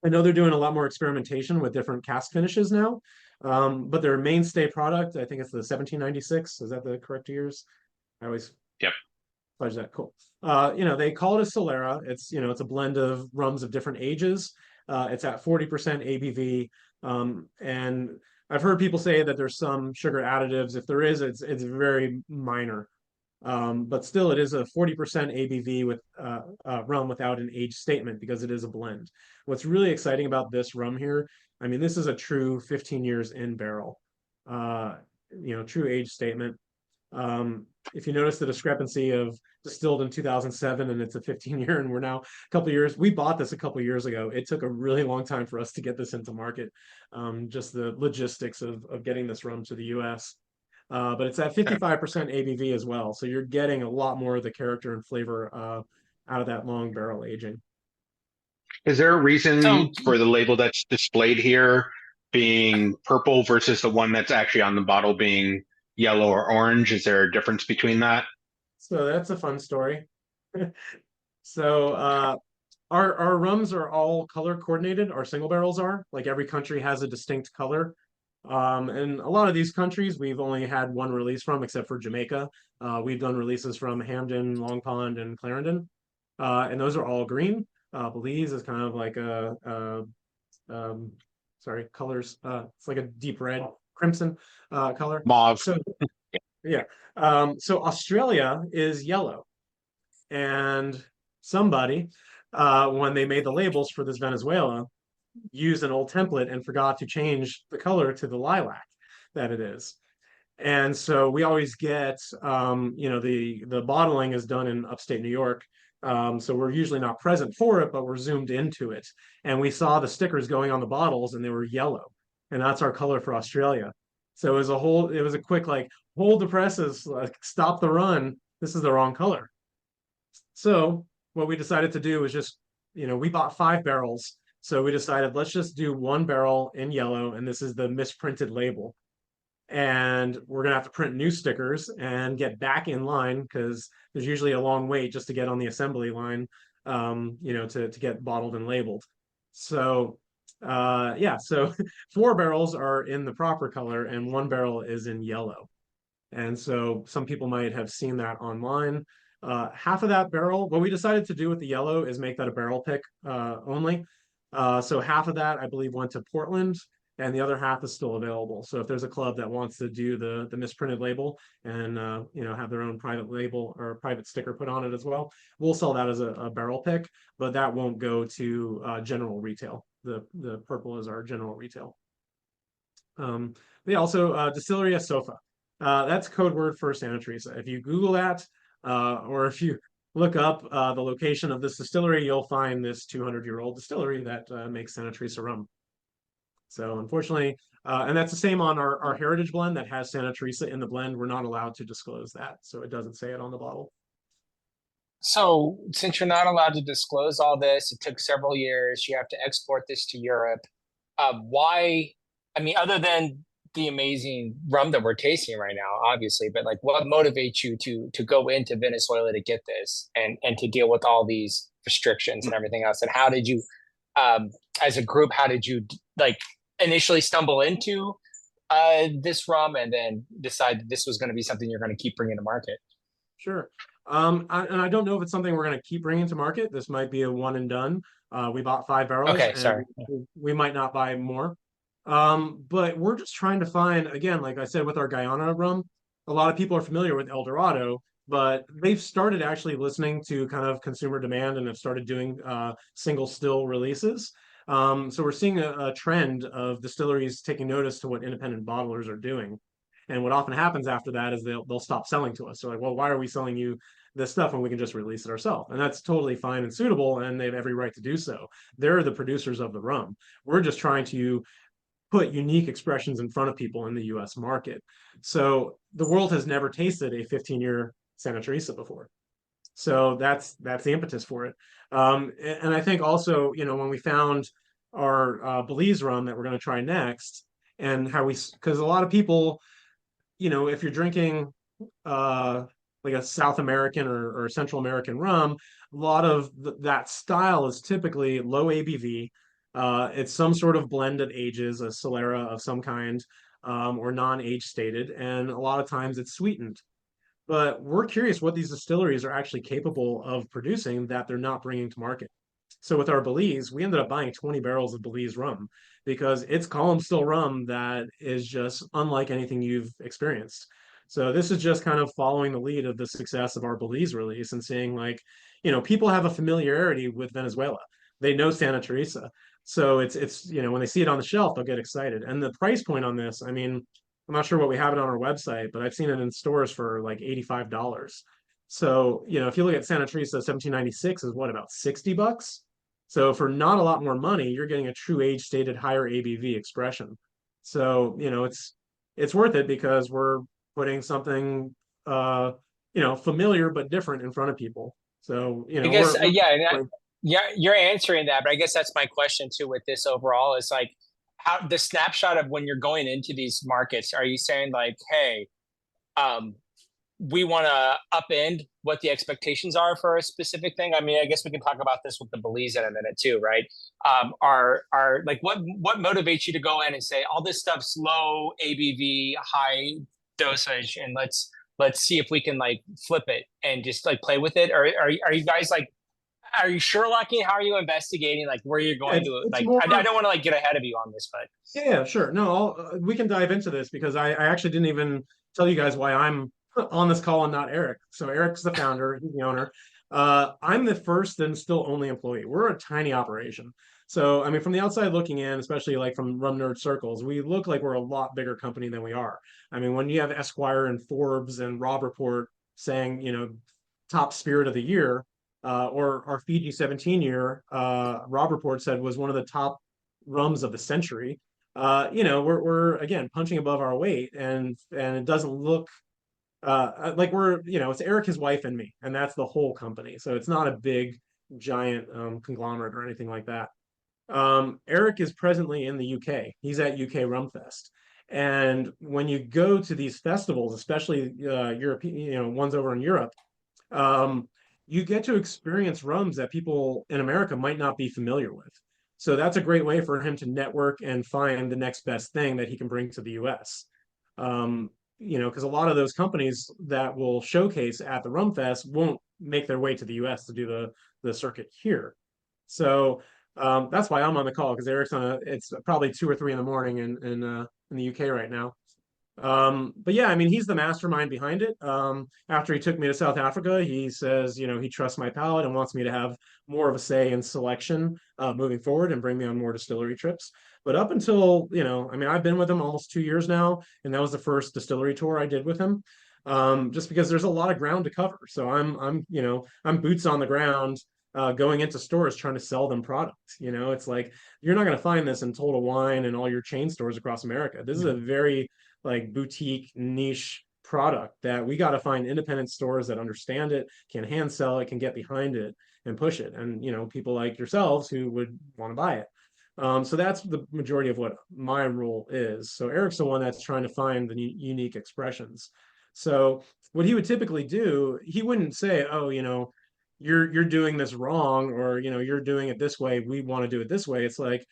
I know they're doing a lot more experimentation with different cask finishes now, but their mainstay product, I think it's the 1796. Is that the correct years? I always fudge that. Cool. They call it a Solera. It's a blend of rums of different ages. It's at 40% ABV, and I've heard people say that there's some sugar additives. If there is, it's very minor. But still, it is a 40% ABV with rum without an age statement, because it is a blend. What's really exciting about this rum here, I mean, this is a true 15 years in barrel, true age statement. If you notice the discrepancy of distilled in 2007 and it's a 15-year, and we're now a couple years, we bought this a couple years ago. It took a really long time for us to get this into market, just the logistics of getting this rum to the US. But it's at 55% ABV as well. So you're getting a lot more of the character and flavor out of that long barrel aging. Is there a reason for the label that's displayed here being purple versus the one that's actually on the bottle being yellow or orange? Is there a difference between that? So that's a fun story. So our rums are all color coordinated. Our single barrels are, like, every country has a distinct color. And a lot of these countries we've only had one release from, except for Jamaica. We've done releases from Hamden, Long Pond, and Clarendon, and those are all green. Belize is kind of like sorry, colors. It's like a deep red, crimson color. Mauve. So yeah. So Australia is yellow, and somebody, when they made the labels for this Venezuela, used an old template and forgot to change the color to the lilac that it is. And so we always get, the bottling is done in upstate New York. So we're usually not present for it, but we're zoomed into it. And we saw the stickers going on the bottles and they were yellow. And that's our color for Australia. So it was a quick like, hold the presses, like stop the run. This is the wrong color. So what we decided to do was just, we bought 5 barrels. So we decided let's just do 1 barrel in yellow, and this is the misprinted label. And we're gonna have to print new stickers and get back in line because there's usually a long wait just to get on the assembly line, to get bottled and labeled. So yeah, so 4 barrels are in the proper color and 1 barrel is in yellow. And so some people might have seen that online. Half of that barrel, what we decided to do with the yellow is make that a barrel pick only. So half of that, I believe, went to Portland, and the other half is still available. So if there's a club that wants to do the misprinted label and have their own private label or private sticker put on it as well, we'll sell that as a barrel pick, but that won't go to general retail. The purple is our general retail. They also Distilleria Sofa. That's code word for Santa Teresa. If you Google that, or if you look up the location of this distillery, you'll find this 200-year-old distillery that makes Santa Teresa rum. So unfortunately, and that's the same on our heritage blend that has Santa Teresa in the blend. We're not allowed to disclose that, so it doesn't say it on the bottle. So, since you're not allowed to disclose all this, it took several years. You have to export this to Europe. Why? I mean, other than the amazing rum that we're tasting right now, obviously, but like, what motivates you to go into Venezuela to get this and to deal with all these restrictions and everything else? And how did you, as a group, how did you like initially stumble into this rum and then decide that this was going to be something you're going to keep bringing to market? Sure. And I don't know if it's something we're going to keep bringing to market. This might be a one and done. We bought 5 barrels, Okay, and sorry. we might not buy more. But we're just trying to find, again, like I said, with our Guyana rum, a lot of people are familiar with El Dorado, but they've started actually listening to kind of consumer demand and have started doing single still releases. So we're seeing a trend of distilleries taking notice to what independent bottlers are doing. And what often happens after that is they'll stop selling to us. So like, well, why are we selling you this stuff when we can just release it ourselves? And that's totally fine and suitable, and they have every right to do so. They're the producers of the rum. We're just trying to put unique expressions in front of people in the US market. So the world has never tasted a 15-year Santa Teresa before. So that's the impetus for it. And I think also, when we found our Belize rum that we're going to try next, and how because a lot of people, if you're drinking uh, like a South American or Central American rum, a lot of that style is typically low ABV. It's some sort of blend of ages, a Solera of some kind, or non-age stated, and a lot of times it's sweetened. But we're curious what these distilleries are actually capable of producing that they're not bringing to market. So with our Belize, we ended up buying 20 barrels of Belize rum because it's column still rum that is just unlike anything you've experienced. So this is just kind of following the lead of the success of our Belize release and seeing like, people have a familiarity with Venezuela. They know Santa Teresa. So it's when they see it on the shelf, they'll get excited. And the price point on this, I mean, I'm not sure what we have it on our website, but I've seen it in stores for like $85. So, if you look at Santa Teresa 1796 is what, about $60? So for not a lot more money, you're getting a true age stated higher ABV expression. So, it's worth it because we're putting something familiar but different in front of people. So, I guess, yeah, we're yeah, you're answering that, but I guess that's my question too with this overall is like how the snapshot of when you're going into these markets, are you saying like, hey, um, we want to upend what the expectations are for a specific thing. I mean, I guess we can talk about this with the Belize in a minute too, right? Are like what motivates you to go in and say all this stuff's low ABV, high dosage, and let's see if we can like flip it and just like play with it? Or are you guys like, are you Sherlocking? How are you investigating like where you're Yeah, going to it's like? more. I don't want to like get ahead of you on this, but Yeah, sure. No, we can dive into this because I actually didn't even tell you guys why I'm on this call and not Eric. So Eric's the founder, he's the owner. I'm the first and still only employee. We're a tiny operation. So I mean, from the outside looking in, especially like from Rum Nerd circles, we look like we're a lot bigger company than we are. I mean, when you have Esquire and Forbes and Rob Report saying, top spirit of the year, or our Fiji 17 year, Rob Report said was one of the top rums of the century. We're again punching above our weight, and it doesn't look like we're, it's Eric, his wife, and me, and that's the whole company. So it's not a big giant conglomerate or anything like that. Eric is presently in the UK. He's at UK Rum Fest. And when you go to these festivals, especially European, ones over in Europe, um, you get to experience rums that people in America might not be familiar with. So that's a great way for him to network and find the next best thing that he can bring to the US. Because a lot of those companies that will showcase at the Rum Fest won't make their way to the US to do the circuit here. So that's why I'm on the call, because Eric's it's probably 2 or 3 in the morning in the UK right now. But yeah, I mean, he's the mastermind behind it. After he took me to South Africa, he says, he trusts my palate and wants me to have more of a say in selection moving forward and bring me on more distillery trips. But up until, I mean, I've been with him almost 2 years now, and that was the first distillery tour I did with him. Just because there's a lot of ground to cover. So I'm boots on the ground, going into stores trying to sell them products. It's like you're not going to find this in Total Wine and all your chain stores across America. This is a very like boutique niche product that we got to find independent stores that understand it, can hand sell it, can get behind it and push it. And, people like yourselves who would want to buy it. So that's the majority of what my role is. So Eric's the one that's trying to find the unique expressions. So what he would typically do, he wouldn't say, oh, you're doing this wrong, or you're doing it this way, we want to do it this way. It's like,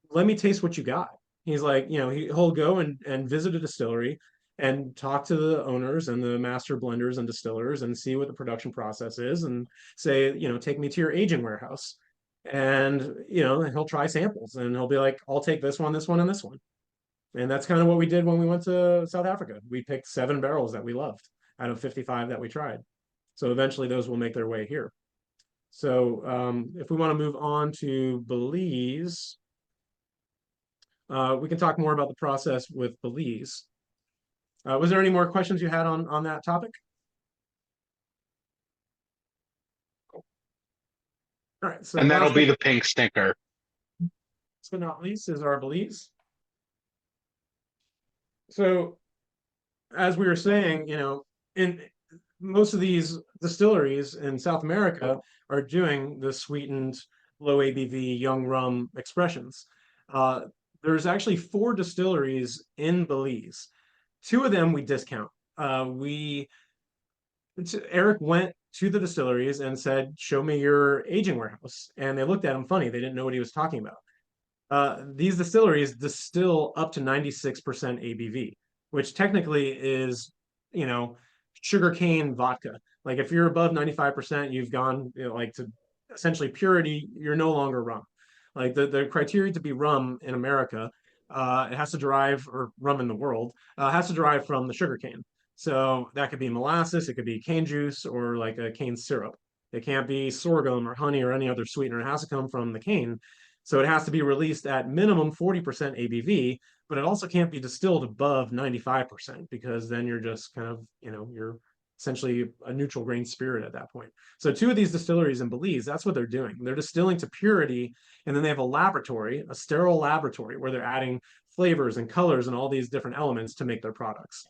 let me taste what you got. He's like, he'll go and visit a distillery and talk to the owners and the master blenders and distillers and see what the production process is, and say, take me to your aging warehouse. And, he'll try samples and he'll be like, I'll take this one, and this one. And that's kind of what we did when we went to South Africa. We picked 7 barrels that we loved out of 55 that we tried. So eventually those will make their way here. So if we want to move on to Belize, we can talk more about the process with Belize. Was there any more questions you had on that topic? Cool. All right, so And that'll last be the pink sticker. but not least is our Belize. So as we were saying, in most of these distilleries in South America are doing the sweetened, low ABV, young rum expressions. There's actually 4 distilleries in Belize. 2 of them we discount. Eric went to the distilleries and said, show me your aging warehouse. And they looked at him funny. They didn't know what he was talking about. These distilleries distill up to 96% ABV, which technically is, sugarcane vodka. Like if you're above 95%, you've gone, like to essentially purity, you're no longer rum. Like the criteria to be rum in America, it has to derive, or rum in the world, has to derive from the sugarcane. So that could be molasses, it could be cane juice, or like a cane syrup. It can't be sorghum or honey or any other sweetener. It has to come from the cane. So it has to be released at minimum 40% ABV, but it also can't be distilled above 95%, because then you're just kind of, you're essentially a neutral grain spirit at that point. So 2 of these distilleries in Belize, that's what they're doing. They're distilling to purity, and then they have a laboratory, a sterile laboratory, where they're adding flavors and colors and all these different elements to make their products.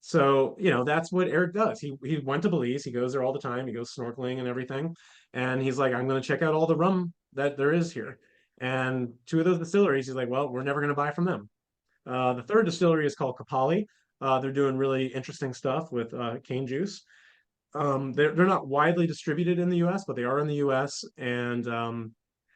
So, that's what Eric does. He went to Belize, he goes there all the time, he goes snorkeling and everything. And he's like, I'm going to check out all the rum that there is here. And 2 of those distilleries, he's like, well, we're never going to buy from them. The 3rd distillery is called Kapali. They're doing really interesting stuff with cane juice. They're not widely distributed in the U.S., but they are in the U.S. And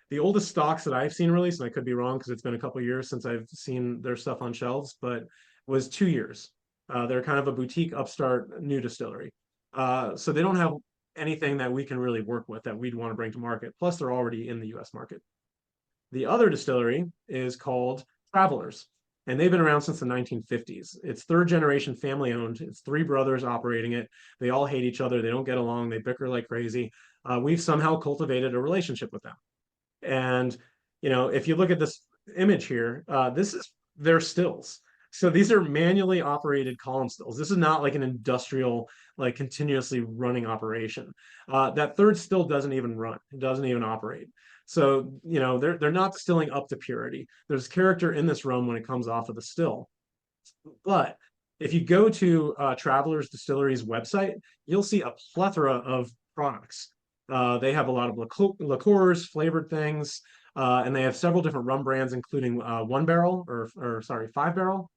the oldest stocks that I've seen released, and I could be wrong because it's been a couple years since I've seen their stuff on shelves, but was 2 years. They're kind of a boutique upstart new distillery. So they don't have anything that we can really work with that we'd want to bring to market. Plus, they're already in the US market. The other distillery is called Travelers, and they've been around since the 1950s. It's third generation family owned. It's three brothers operating it. They all hate each other. They don't get along. They bicker like crazy. We've somehow cultivated a relationship with them. And if you look at this image here, this is their stills. So these are manually operated column stills. This is not like an industrial, like continuously running operation. That third still doesn't even run. It doesn't even operate. So they're not distilling up to purity. There's character in this rum when it comes off of the still. But if you go to Travelers Distillery's website, you'll see a plethora of products. They have a lot of liqueurs, flavored things, and they have several different rum brands, including 1 barrel or sorry, 5 barrel.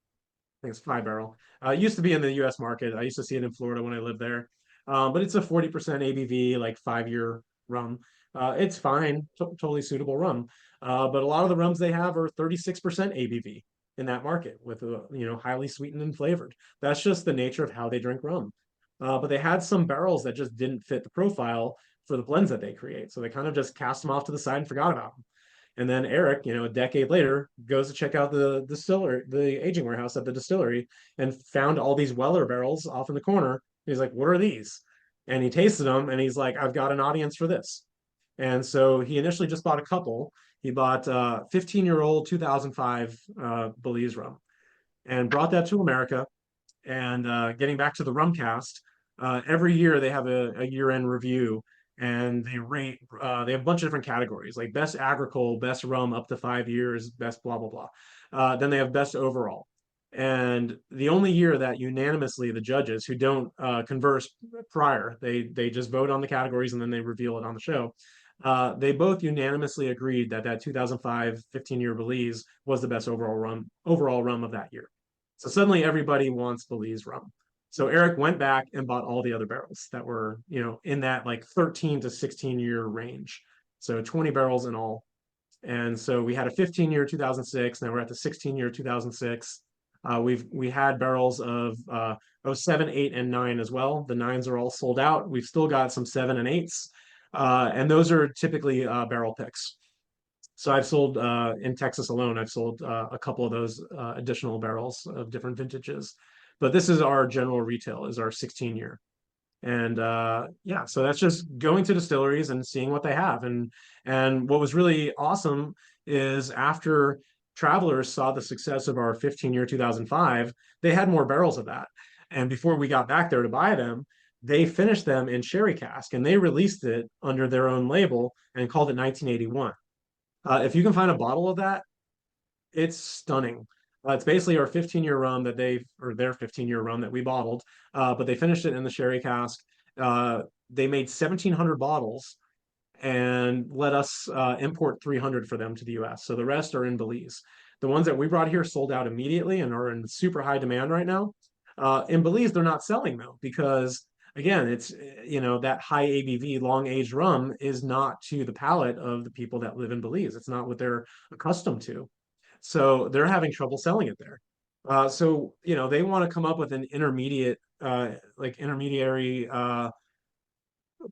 I think it's 5 barrel. It used to be in the U.S. market. I used to see it in Florida when I lived there. But it's a 40% ABV, like 5-year rum. It's fine, totally suitable rum. But a lot of the rums they have are 36% ABV in that market with highly sweetened and flavored. That's just the nature of how they drink rum. But they had some barrels that just didn't fit the profile for the blends that they create. So they kind of just cast them off to the side and forgot about them. And then Eric, a decade later, goes to check out the distiller, the aging warehouse at the distillery, and found all these Weller barrels off in the corner. He's like, "What are these?" And he tasted them, and he's like, "I've got an audience for this." And so he initially just bought a couple. He bought 15-year-old 2005 Belize rum and brought that to America. And getting back to the Rumcast, every year they have a year-end review, and they rate. They have a bunch of different categories, like best agricole, best rum up to 5 years, best blah blah blah. Then they have best overall. And the only year that unanimously the judges who don't converse prior, they just vote on the categories and then they reveal it on the show. They both unanimously agreed that 2005 15-year Belize was the best overall rum of that year. So suddenly everybody wants Belize rum. So Eric went back and bought all the other barrels that were, in that like 13 to 16-year range. So 20 barrels in all. And so we had a 15-year 2006. Now we're at the 16-year 2006. We had barrels of 07, 8, and 9 as well. The 9s are all sold out. We've still got some 7 and 8s. And those are typically barrel picks. So I've sold in Texas alone, I've sold a couple of those additional barrels of different vintages. But this is our general retail, is our 16-year. And yeah, so that's just going to distilleries and seeing what they have. And what was really awesome is after Travelers saw the success of our 15-year 2005, they had more barrels of that. And before we got back there to buy them, they finished them in sherry cask and they released it under their own label and called it 1981. If you can find a bottle of that, it's stunning. It's basically our 15-year rum or their 15-year rum that we bottled, but they finished it in the sherry cask. They made 1,700 bottles and let us import 300 for them to the US. So the rest are in Belize. The ones that we brought here sold out immediately and are in super high demand right now. In Belize, they're not selling though, because again, it's that high ABV, long aged rum is not to the palate of the people that live in Belize. It's not what they're accustomed to. So they're having trouble selling it there. So they want to come up with an intermediary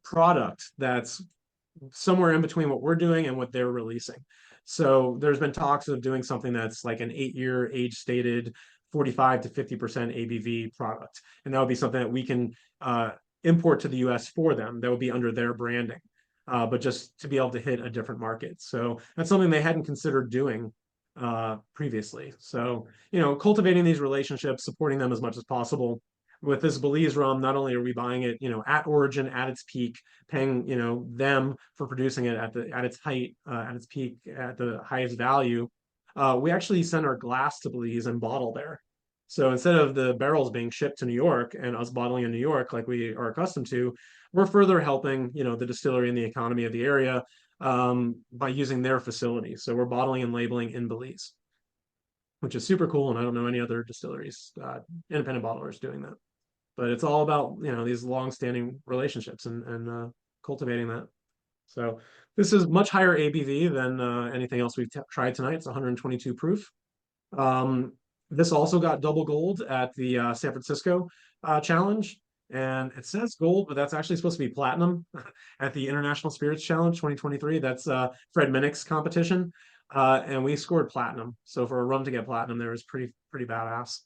product that's somewhere in between what we're doing and what they're releasing. So there's been talks of doing something that's like an 8-year age stated 45 to 50% ABV product. And that would be something that we can import to the US for them. That would be under their branding, but just to be able to hit a different market. So that's something they hadn't considered doing previously. So, cultivating these relationships, supporting them as much as possible. With this Belize rum, not only are we buying it, at origin, at its peak, paying, them for producing it at its height, at its peak, at the highest value, we actually send our glass to Belize and bottle there. So instead of the barrels being shipped to New York and us bottling in New York like we are accustomed to, we're further helping, the distillery and the economy of the area by using their facility. So we're bottling and labeling in Belize. which is super cool. And I don't know any other distilleries, independent bottlers doing that. But it's all about, these long-standing relationships and cultivating that. So this is much higher ABV than anything else we've tried tonight. It's 122 proof. Um, this also got double gold at the San Francisco challenge. And it says gold, but that's actually supposed to be platinum at the International Spirits Challenge 2023. That's Fred Minnick's competition. And we scored platinum. So for a rum to get platinum there is pretty badass.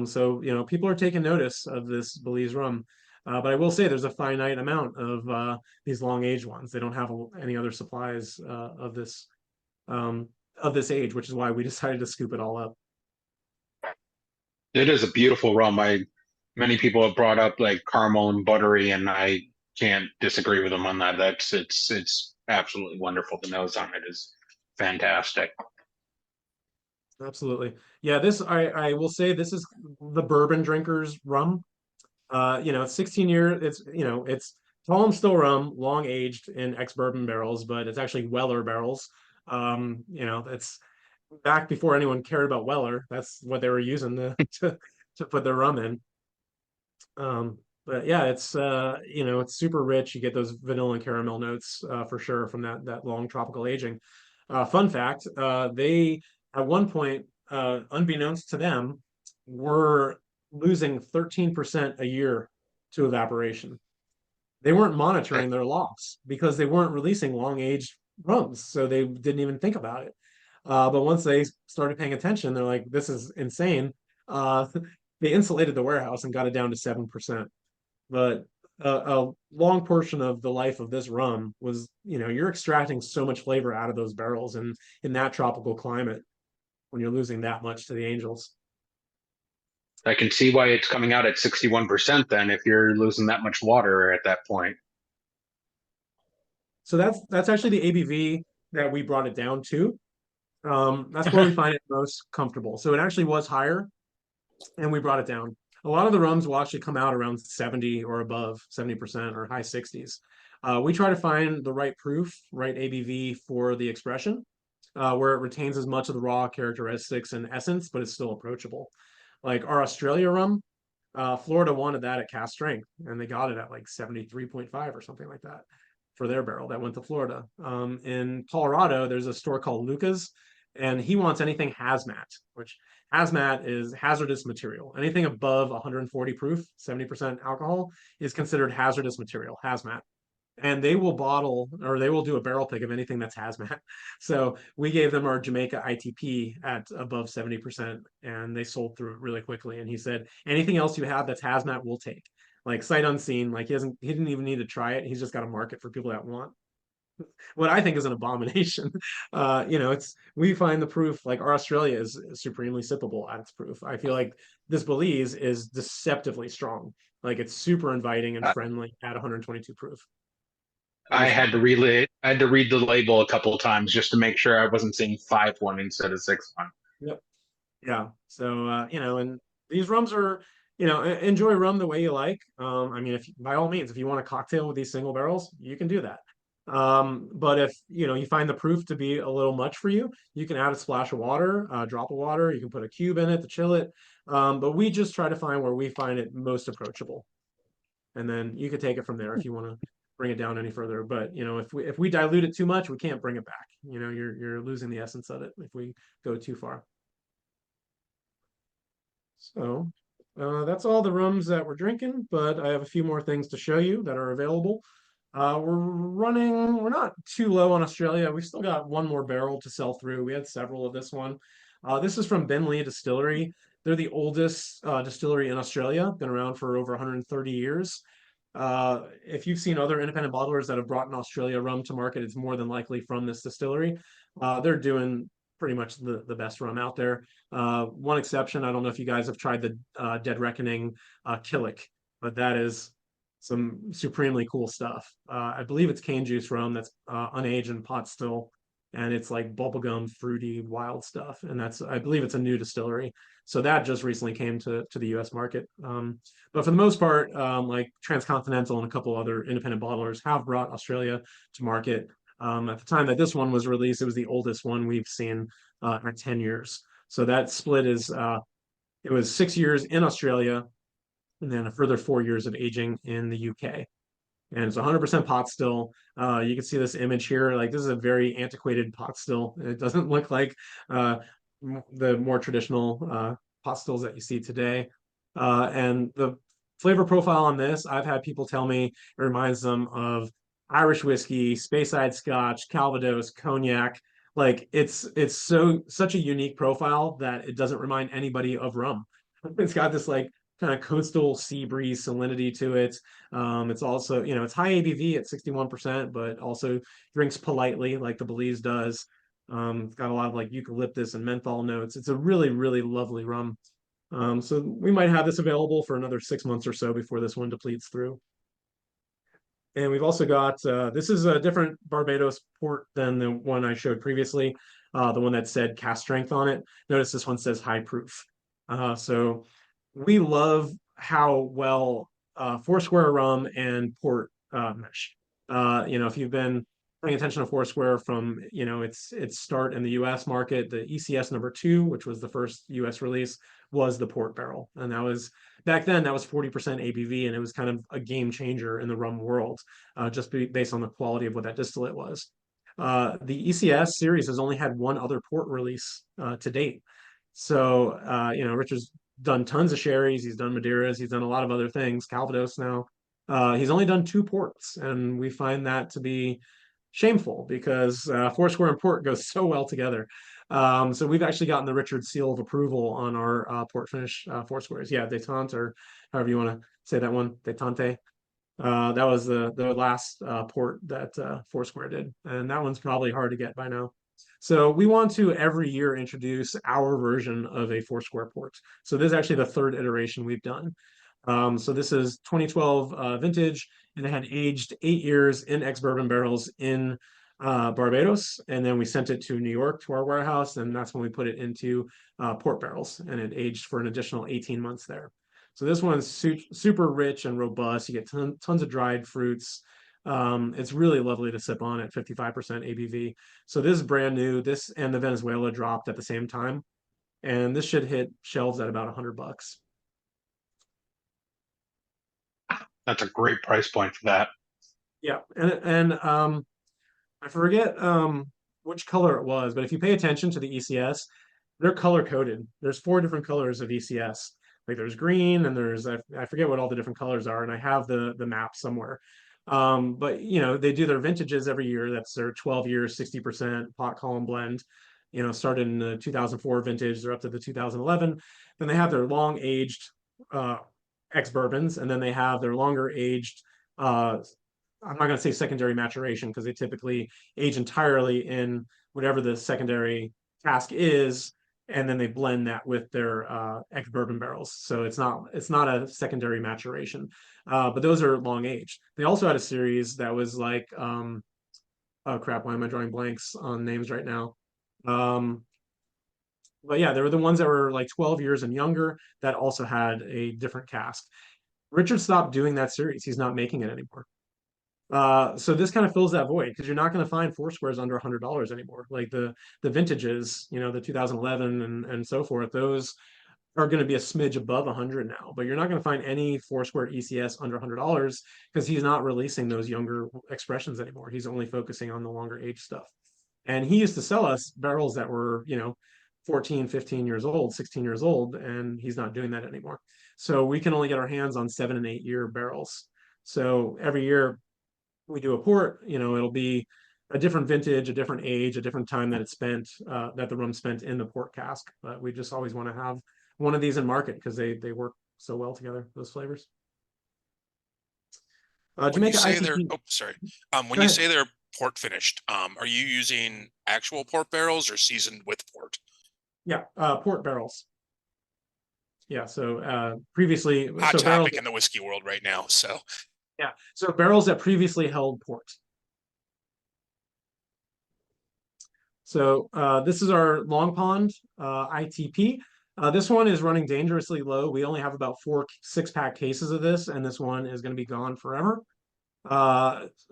So people are taking notice of this Belize rum. But I will say there's a finite amount of these long aged ones. They don't have any other supplies of this age, which is why we decided to scoop it all up. It is a beautiful rum. Many people have brought up like caramel and buttery, and I can't disagree with them on that. It's absolutely wonderful. The nose on it is fantastic. Absolutely. Yeah, this I will say this is the bourbon drinkers rum. It's 16 year, it's tall and still rum, long aged in ex-bourbon barrels, but it's actually Weller barrels. It's back before anyone cared about Weller. That's what they were using to put their rum in. But yeah, it's super rich. You get those vanilla and caramel notes for sure from that long tropical aging. Fun fact, they at one point, unbeknownst to them, were losing 13% a year to evaporation. They weren't monitoring their loss because they weren't releasing long aged rums, so they didn't even think about it. But once they started paying attention, they're like, "This is insane." Uh, they insulated the warehouse and got it down to 7%. But a long portion of the life of this rum was, you're extracting so much flavor out of those barrels, and in that tropical climate, when you're losing that much to the angels. I can see why it's coming out at 61% then if you're losing that much water at that point. So that's actually the ABV that we brought it down to. That's where we find it most comfortable. So it actually was higher, and we brought it down. A lot of the rums will actually come out around 70 or above, 70% or high 60s. We try to find the right proof, right ABV for the expression, where it retains as much of the raw characteristics and essence, but it's still approachable. Like our Australia rum, Florida wanted that at cask strength, and they got it at like 73.5 or something like that for their barrel that went to Florida. In Colorado, there's a store called Luca's, and he wants anything hazmat, which hazmat is hazardous material. Anything above 140 proof, 70% alcohol, is considered hazardous material, hazmat. And they will bottle or they will do a barrel pick of anything that's hazmat. So we gave them our Jamaica ITP at above 70%, and they sold through it really quickly. And he said, anything else you have that's hazmat, we'll take. Like sight unseen, like he didn't even need to try it. He's just got a market for people that want what I think is an abomination. We find the proof like our Australia is supremely sippable at its proof. I feel like this Belize is deceptively strong. Like it's super inviting and friendly at 122 proof. I had to read the label a couple of times just to make sure I wasn't seeing 5-1 instead of 6-1. Yep. Yeah. So and these rums are, enjoy rum the way you like. I mean, if by all means, if you want a cocktail with these single barrels, you can do that. But if you find the proof to be a little much for you, you can add a splash of water, a drop of water. You can put a cube in it to chill it. But we just try to find where we find it most approachable, and then you could take it from there if you want to bring it down any further. But if we dilute it too much, we can't bring it back. You're losing the essence of it if we go too far. So that's all the rums that we're drinking, but I have a few more things to show you that are available. We're not too low on Australia. We've still got one more barrel to sell through. We had several of this one. This is from Ben Lee Distillery. They're the oldest distillery in Australia, been around for over 130 years. If you've seen other independent bottlers that have brought an Australia rum to market, it's more than likely from this distillery. They're doing pretty much the best rum out there. One exception, I don't know if you guys have tried the Dead Reckoning Killick, but that is some supremely cool stuff. I believe it's cane juice rum that's unaged in pot still, and it's like bubblegum, fruity, wild stuff. And I believe it's a new distillery. So that just recently came to the US market. But for the most part, like Transcontinental and a couple other independent bottlers have brought Australia to market. At the time that this one was released, it was the oldest one we've seen at 10 years. So that split is it was 6 years in Australia, and then a further 4 years of aging in the UK. And it's 100% pot still. You can see this image here. Like this is a very antiquated pot still. It doesn't look like uh, the more traditional pot stills that you see today. And the flavor profile on this, I've had people tell me it reminds them of Irish whiskey, Speyside Scotch, Calvados, cognac. Like it's such a unique profile that it doesn't remind anybody of rum. It's got this like kind of coastal sea breeze salinity to it. It's also, it's high ABV at 61%, but also drinks politely like the Belize does. It's got a lot of like eucalyptus and menthol notes. It's a really, really lovely rum. So we might have this available for another 6 months or so before this one depletes through. And we've also got, this is a different Barbados port than the one I showed previously, the one that said cast strength on it. Notice this one says high proof. So we love how well Foursquare rum and port mesh. If you've been paying attention to Foursquare from its start in the U.S. market, the ECS #2, which was the first U.S. release, was the port barrel, and that was back then that was 40% ABV, and it was kind of a game changer in the rum world, just based on the quality of what that distillate was. The ECS series has only had one other port release to date. So, Richard's done tons of sherries, he's done Madeiras, he's done a lot of other things, Calvados now. He's only done two ports, and we find that to be shameful because Foursquare and port goes so well together. So we've actually gotten the Richard seal of approval on our port finish Foursquares. Yeah, Detente, or however you want to say that one, Detente. That was the last port that Foursquare did, and that one's probably hard to get by now. So we want to every year introduce our version of a Foursquare port. So this is actually the third iteration we've done. So this is 2012 vintage, and it had aged 8 years in ex-bourbon barrels in Barbados, and then we sent it to New York to our warehouse, and that's when we put it into port barrels, and it aged for an additional 18 months there. So this one's super rich and robust. You get tons of dried fruits. It's really lovely to sip on at 55% ABV. So this is brand new. This and the Venezuela dropped at the same time, and this should hit shelves at about $100. That's a great price point for that. Yeah, and I forget which color it was, but if you pay attention to the ECS, they're color coded. There's 4 different colors of ECS. Like there's green, and there's I forget what all the different colors are, and I have the map somewhere. But they do their vintages every year. That's their 12 years, 60% pot column blend. Started in the 2004 vintage, they're up to the 2011. Then they have their long aged ex bourbons, and then they have their longer aged. I'm not going to say secondary maturation because they typically age entirely in whatever the secondary cask is, and then they blend that with their ex bourbon barrels. So it's not a secondary maturation, but those are long aged. They also had a series that was like, oh crap, why am I drawing blanks on names right now? But yeah, they were the ones that were like 12 years and younger that also had a different cask. Richard stopped doing that series. He's not making it anymore. So this kind of fills that void because you're not going to find Foursquares under $100 anymore. Like the vintages, the 2011 and so forth, those are going to be a smidge above 100 now. But you're not going to find any Foursquare ECS under $100 because he's not releasing those younger expressions anymore. He's only focusing on the longer age stuff. And he used to sell us barrels that were, 14, 15 years old, 16 years old, and he's not doing that anymore. So we can only get our hands on 7 and 8 year barrels. So every year we do a port, it'll be a different vintage, a different age, a different time that it's spent, that the rum spent in the port cask. But we just always want to have one of these in market because they work so well together, those flavors. When you say they're, ITP. oh, sorry. When you say they're port finished, are you using actual port barrels or seasoned with port? Yeah, port barrels. Yeah, so previously, Hot so topic barrels, in the whiskey world right now. So yeah, so barrels that previously held port. So this is our Long Pond ITP. This one is running dangerously low. We only have about 4 6-pack cases of this, and this one is going to be gone forever.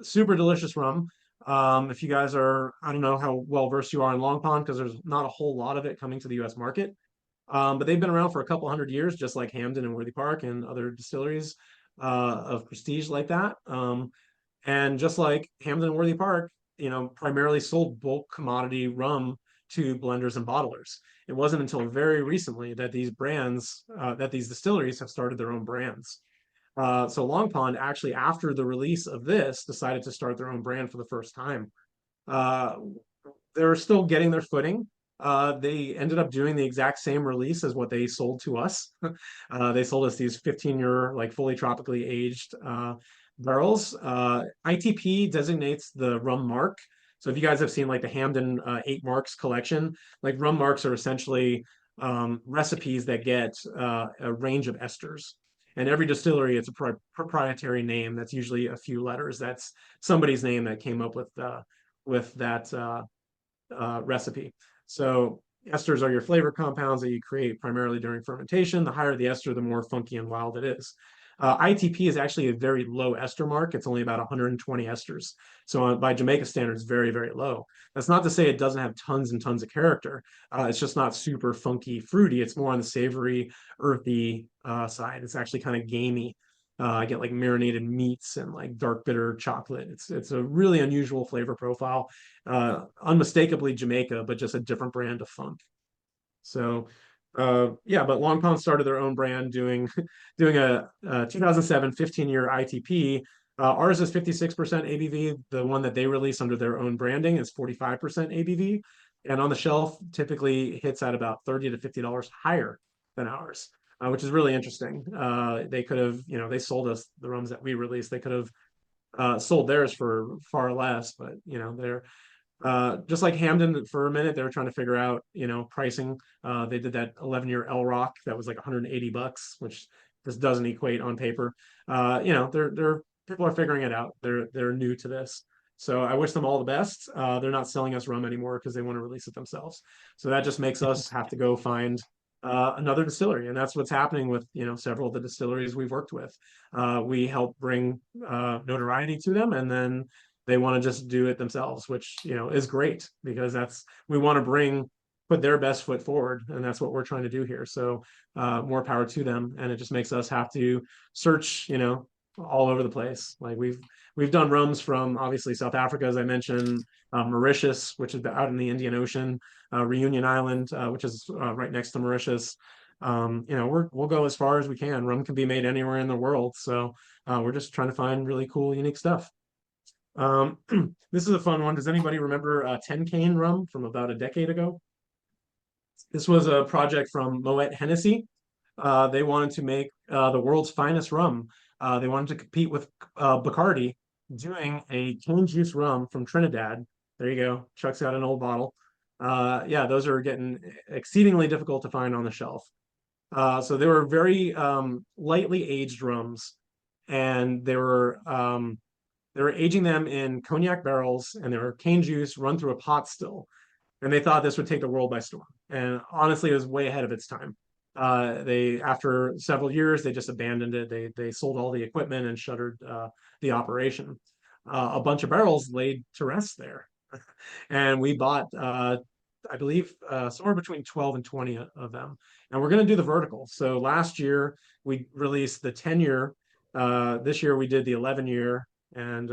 Super delicious rum. If you guys are, I don't know how well versed you are in Long Pond because there's not a whole lot of it coming to the U.S. market. But they've been around for a couple hundred years, just like Hamden and Worthy Park and other distilleries of prestige like that. And just like Hamden and Worthy Park, primarily sold bulk commodity rum to blenders and bottlers. It wasn't until very recently that these distilleries have started their own brands. So Long Pond actually, after the release of this, decided to start their own brand for the first time. Uh, they're still getting their footing. They ended up doing the exact same release as what they sold to us. They sold us these 15-year, like fully tropically aged barrels. ITP designates the rum mark. So if you guys have seen like the Hamden 8 Marks collection, like rum marks are essentially recipes that get a range of esters. And every distillery, it's a proprietary name that's usually a few letters. That's somebody's name that came up with that recipe. So esters are your flavor compounds that you create primarily during fermentation. The higher the ester, the more funky and wild it is. ITP is actually a very low ester mark. It's only about 120 esters. So by Jamaica standards, very, very low. That's not to say it doesn't have tons and tons of character. It's just not super funky, fruity. It's more on the savory, earthy side. It's actually kind of gamey. I get like marinated meats and like dark bitter chocolate. It's a really unusual flavor profile, unmistakably Jamaica, but just a different brand of funk. So yeah, but Long Pond started their own brand doing doing a 2007 15-year ITP. Ours is 56% ABV. The one that they release under their own branding is 45% ABV, and on the shelf typically hits at about $30 to $50 higher than ours, which is really interesting. They could have, they sold us the rums that we released. They could have sold theirs for far less, but they're just like Hamden for a minute, they were trying to figure out, pricing. They did that 11-year L Rock that was like $180, which just doesn't equate on paper. They're people are figuring it out. They're new to this. So I wish them all the best. They're not selling us rum anymore because they want to release it themselves. So that just makes us have to go find another distillery, and that's what's happening with several of the distilleries we've worked with. We help bring notoriety to them, and then they want to just do it themselves, which is great because we want to put their best foot forward, and that's what we're trying to do here. So more power to them, and it just makes us have to search all over the place. Like we've done rums from obviously South Africa, as I mentioned, Mauritius, which is out in the Indian Ocean, Reunion Island, which is right next to Mauritius. We'll go as far as we can. Rum can be made anywhere in the world, so we're just trying to find really cool, unique stuff. This is a fun one. Does anybody remember 10 Cane rum from about a decade ago? This was a project from Moet Hennessy. They wanted to make the world's finest rum. They wanted to compete with Bacardi, doing a cane juice rum from Trinidad. There you go. Chuck's got an old bottle. Yeah, those are getting exceedingly difficult to find on the shelf. So they were very lightly aged rums, and they were aging them in cognac barrels, and they were cane juice run through a pot still. And they thought this would take the world by storm. And honestly, it was way ahead of its time. After several years, they just abandoned it. They sold all the equipment and shuttered the operation. A bunch of barrels laid to rest there, and we bought, I believe, somewhere between 12 and 20 of them. And we're going to do the vertical. So last year we released the 10-year. This year we did the 11-year, and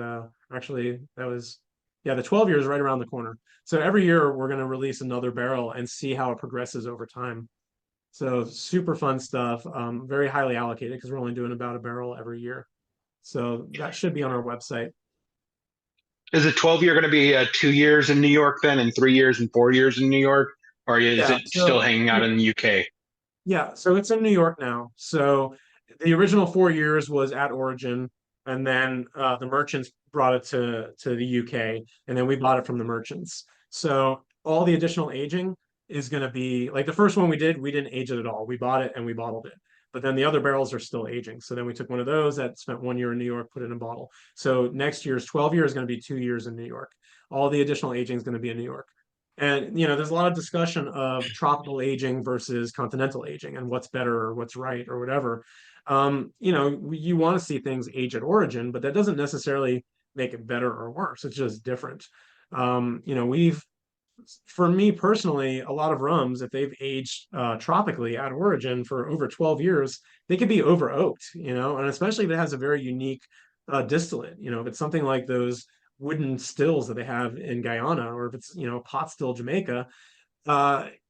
actually that was, yeah, the 12 year is right around the corner. So every year we're going to release another barrel and see how it progresses over time. So super fun stuff. Very highly allocated because we're only doing about a barrel every year. So that should be on our website. Is it 12 year going to be 2 years in New York then, and 3 years and 4 years in New York, or is Yeah, it still hanging out in the UK? Yeah, so it's in New York now. So the original 4 years was at Origin, and then the merchants brought it to the UK, and then we bought it from the merchants. So all the additional aging is going to be like the first one we did, we didn't age it at all. We bought it and we bottled it. But then the other barrels are still aging. So then we took one of those that spent 1 year in New York, put it in a bottle. So next year's 12 year is going to be 2 years in New York. All the additional aging is going to be in New York. And there's a lot of discussion of tropical aging versus continental aging and what's better or what's right or whatever. You want to see things age at origin, but that doesn't necessarily make it better or worse. It's just different. You know, for me personally, a lot of rums, if they've aged tropically at origin for over 12 years, they could be over oaked, you know, and especially if it has a very unique distillate, you know, if it's something like those wooden stills that they have in Guyana, or if it's, you know, pot still Jamaica,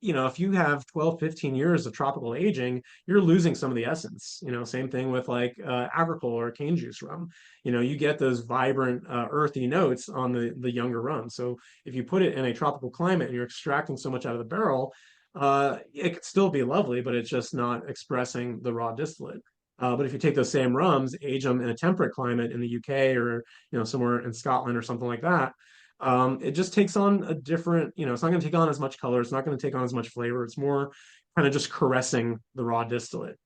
you know, if you have 12, 15 years of tropical aging, you're losing some of the essence. You know, same thing with like agricole or cane juice rum. You know, you get those vibrant, earthy notes on the younger rum. So if you put it in a tropical climate and you're extracting so much out of the barrel, it could still be lovely, but it's just not expressing the raw distillate. But if you take those same rums, age them in a temperate climate in the UK, or you know, somewhere in Scotland or something like that, it just takes on a different, you know, it's not going to take on as much color. It's not going to take on as much flavor. It's more kind of just caressing the raw distillate.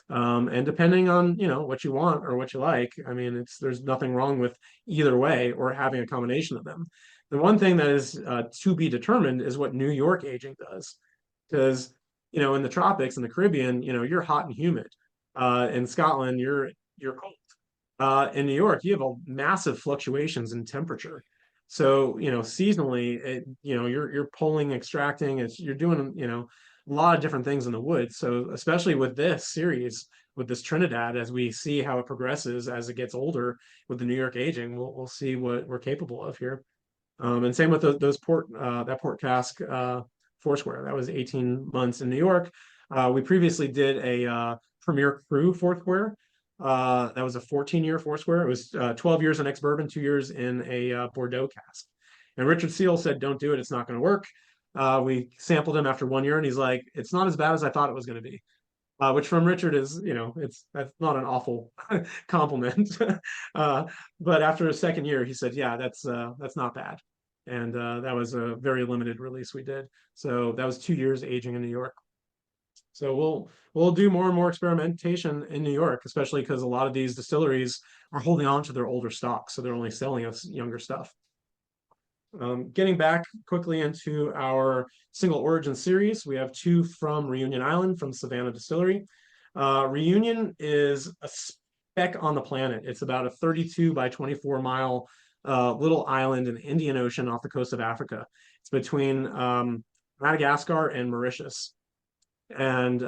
And depending on, you know, what you want or what you like, I mean, there's nothing wrong with either way or having a combination of them. The one thing that is to be determined is what New York aging does. Because, you know, in the tropics and the Caribbean, you know, you're hot and humid. In Scotland, you're cold. In New York, you have a massive fluctuations in temperature. So, you know, seasonally, you know, you're pulling, extracting, you're doing, you know, a lot of different things in the woods. So, especially with this series, with this Trinidad, as we see how it progresses as it gets older with the New York aging, we'll see what we're capable of here. And same with those that port cask Foursquare. That was 18 months in New York. We previously did a Premier Cru Foursquare. That was a 14-year Foursquare. It was 12 years in ex-bourbon, 2 years in a Bordeaux cask. And Richard Seal said, "Don't do it. It's not going to work." We sampled him after 1 year, and he's like, "It's not as bad as I thought it was going to be." Which from Richard is, you know, that's not an awful compliment. But after a second year, he said, "Yeah, that's not bad," and that was a very limited release we did. So that was 2 years aging in New York. So we'll do more and more experimentation in New York, especially because a lot of these distilleries are holding on to their older stock, so they're only selling us younger stuff. Getting back quickly into our single origin series, we have two from Reunion Island from Savannah Distillery. Reunion is a speck on the planet. It's about a 32 by 24 mile little island in the Indian Ocean off the coast of Africa. It's between Madagascar and Mauritius. And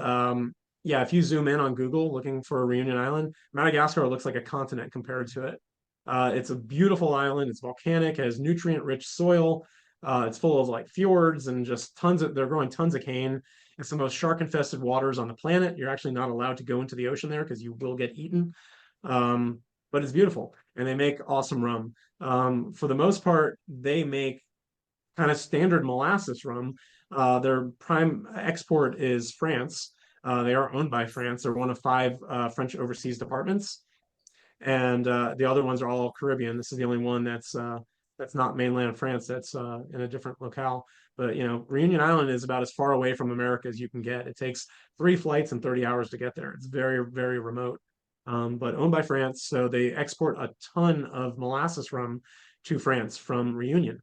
yeah, if you zoom in on Google looking for Reunion Island, Madagascar looks like a continent compared to it. It's a beautiful island. It's volcanic, it has nutrient-rich soil. It's full of like fjords and just they're growing tons of cane. It's the most shark-infested waters on the planet. You're actually not allowed to go into the ocean there because you will get eaten. But it's beautiful, and they make awesome rum. For the most part, they make kind of standard molasses rum. Their prime export is France. They are owned by France. They're one of five French overseas departments, and the other ones are all Caribbean. This is the only one that's not mainland France. That's in a different locale. But you know, Reunion Island is about as far away from America as you can get. It takes 3 flights and 30 hours to get there. It's very, very remote. But owned by France, so they export a ton of molasses rum to France from Reunion.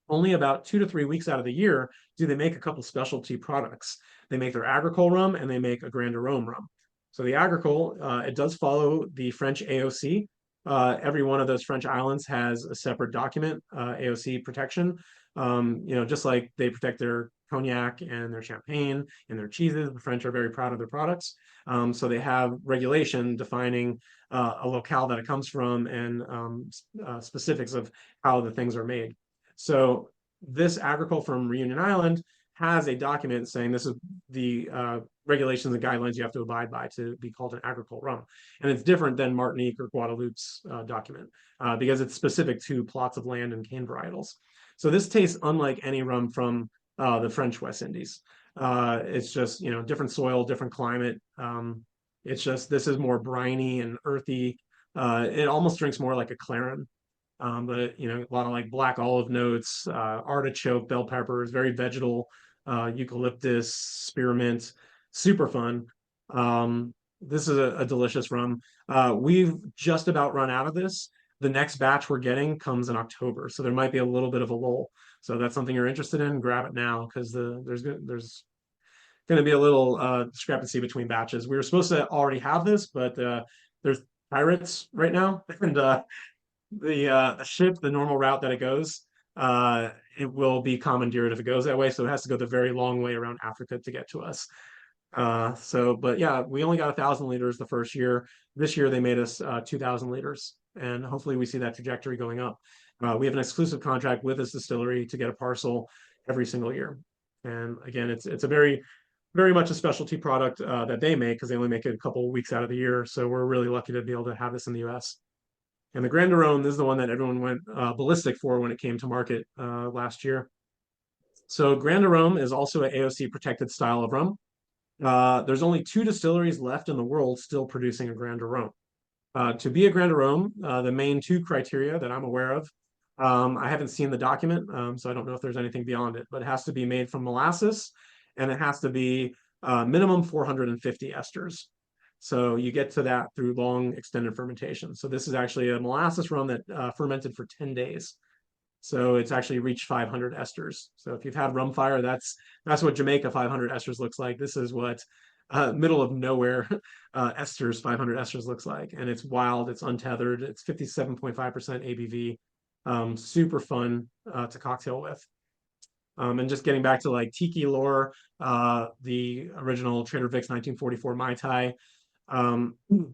Only about 2 to 3 weeks out of the year do they make a couple specialty products. They make their agricole rum and they make a Grand Arome rum. So the agricole, it does follow the French AOC. Every one of those French islands has a separate document, AOC protection. You know, just like they protect their cognac and their champagne and their cheeses, the French are very proud of their products. So they have regulation defining a locale that it comes from and specifics of how the things are made. So this agricole from Reunion Island has a document saying this is the regulations and guidelines you have to abide by to be called an agricole rum. And it's different than Martinique or Guadeloupe's document because it's specific to plots of land and cane varietals. So this tastes unlike any rum from the French West Indies. It's just, you know, different soil, different climate. It's just, this is more briny and earthy. It almost drinks more like a Claren. But you know, a lot of like black olive notes, artichoke, bell peppers, very vegetal, eucalyptus, spearmint, super fun. This is a delicious rum. We've just about run out of this. The next batch we're getting comes in October, so there might be a little bit of a lull. So that's something you're interested in, grab it now because there's going to be a little discrepancy between batches. We were supposed to already have this, but there's pirates right now, and the ship, the normal route that it goes, it will be commandeered if it goes that way. So it has to go the very long way around Africa to get to us. But yeah, we only got 1,000 liters the first year. This year they made us 2,000 liters, and hopefully we see that trajectory going up. We have an exclusive contract with this distillery to get a parcel every single year. And again, it's a very much a specialty product that they make because they only make it a couple of weeks out of the year. So we're really lucky to be able to have this in the U.S. And the Granderone, this is the one that everyone went ballistic for when it came to market last year. So Granderome is also an AOC protected style of rum. There's only 2 distilleries left in the world still producing a Granderome. To be a Granderome, the main 2 criteria that I'm aware of, I haven't seen the document, so I don't know if there's anything beyond it, but it has to be made from molasses and it has to be minimum 450 esters. So you get to that through long extended fermentation. So this is actually a molasses rum that fermented for 10 days. So it's actually reached 500 esters. So if you've had rum fire, that's what Jamaica 500 esters looks like. This is what middle of nowhere esters 500 esters looks like, and it's wild. It's untethered. It's 57.5% ABV. Super fun to cocktail with. And just getting back to like tiki lore, the original Trader Vic's 1944 Mai Tai.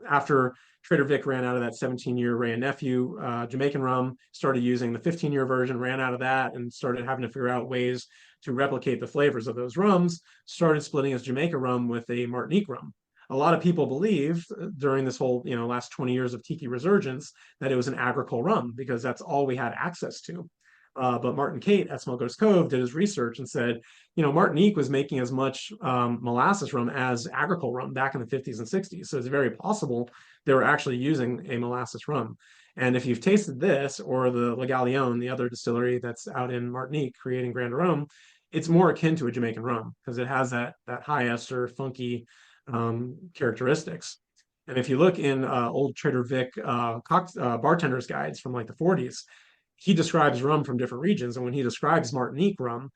After Trader Vic ran out of that 17-year Ray and Nephew Jamaican rum, started using the 15-year version, ran out of that, and started having to figure out ways to replicate the flavors of those rums, started splitting his Jamaica rum with a Martinique rum. A lot of people believed during this whole, last 20 years of tiki resurgence that it was an agricole rum because that's all we had access to. But Martin Cate at Smuggler's Cove did his research and said, Martinique was making as much molasses rum as agricole rum back in the 50s and 60s. So it's very possible they were actually using a molasses rum. And if you've tasted this or the Le Galion, the other distillery that's out in Martinique creating Grand Rhum, it's more akin to a Jamaican rum because it has that high ester, funky characteristics. And if you look in old Trader Vic bartender's guides from like the 40s, he describes rum from different regions. And when he describes Martinique rum,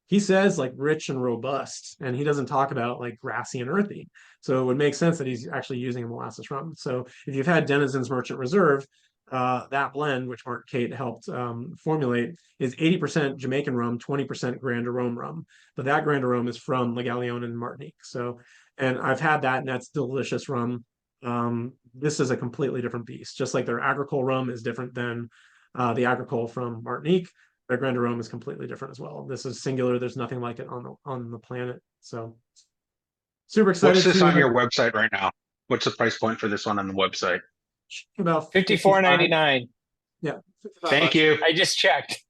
he says like rich and robust, and he doesn't talk about like grassy and earthy. So it would make sense that he's actually using a molasses rum. So if you've had Denizen's Merchant Reserve, that blend, which Mark Cate helped formulate, is 80% Jamaican rum, 20% Grand Arome rum. But that Grand Arome is from Le Galion and Martinique. So, and I've had that, and that's delicious rum. This is a completely different beast. Just like their agricole rum is different than the agricole from Martinique, their Grand Arome is completely different as well. This is singular. There's nothing like it on the planet. So super excited. What's this on your website right now? What's the price point for this one on the website? About $54.99. Yeah. Thank you. I just checked.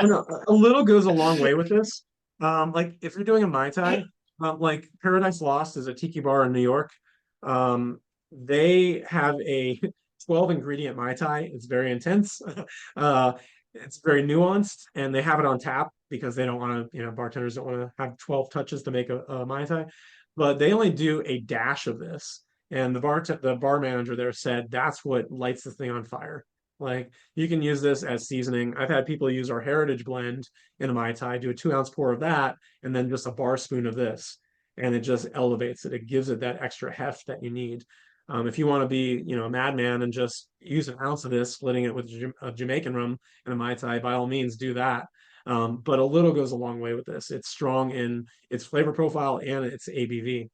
No, a little goes a long way with this. Like if you're doing a Mai Tai, like Paradise Lost is a tiki bar in New York. They have a 12 ingredient Mai Tai. It's very intense. It's very nuanced, and they have it on tap because they don't want to, bartenders don't want to have 12 touches to make a Mai Tai, but they only do a dash of this. And the bar manager there said that's what lights the thing on fire. Like you can use this as seasoning. I've had people use our heritage blend in a Mai Tai, do a 2-ounce pour of that, and then just a bar spoon of this, and it just elevates it. It gives it that extra heft that you need. If you want to be, a madman and just use an ounce of this, splitting it with a Jamaican rum and a Mai Tai, by all means do that. But a little goes a long way with this. It's strong in its flavor profile and its ABV.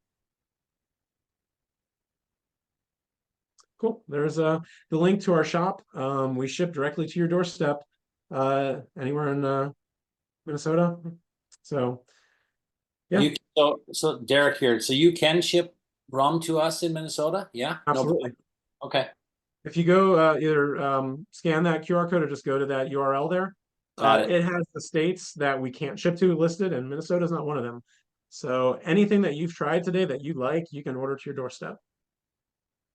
Cool. There's the link to our shop. We ship directly to your doorstep anywhere in Minnesota. So, yeah. So Derek here. So you can ship rum to us in Minnesota? Yeah? Absolutely. No. Okay. If you go either scan that QR code or just go to that URL there, it has the states that we can't ship to listed, and Minnesota is not one of them. So anything that you've tried today that you like, you can order to your doorstep.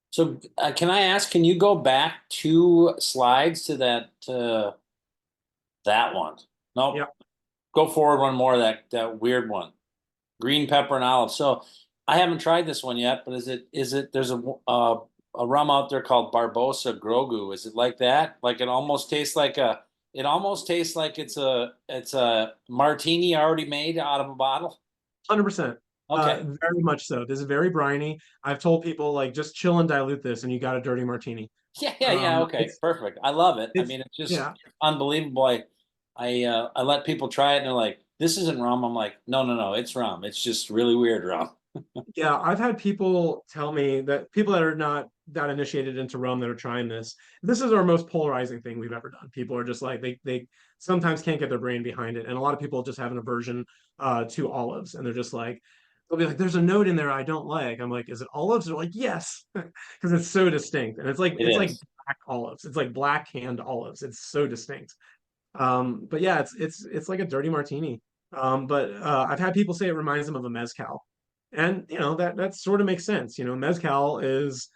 So can I ask, can you go back 2 slides to that one? No. Nope. Yep. Go forward one more, that weird one. Green pepper and olive. So I haven't tried this one yet, but is it there's a rum out there called Barbosa Grogu. Is it like that? Like it almost tastes like it's a martini already made out of a bottle? 100%. Okay. Very much so. This is very briny. I've told people like just chill and dilute this and you got a dirty martini. Yeah. Okay, It's perfect. I love it. I it's mean, it's just yeah. unbelievable. I let people try it, and they're like, "This isn't rum." I'm like, "No, it's rum. It's just really weird rum." Yeah, I've had people tell me that people that are not that initiated into rum that are trying this. This is our most polarizing thing we've ever done. People are just like they sometimes can't get their brain behind it, and a lot of people just have an aversion to olives, and they're just like they'll be like, "There's a note in there I don't like." I'm like, "Is it olives?" They're like, "Yes," because it's so distinct, and It it's like is. black olives. It's like black canned olives. It's so distinct. But yeah, it's like a dirty martini. But I've had people say it reminds them of a mezcal, and you know that sort of makes sense. You know, mezcal is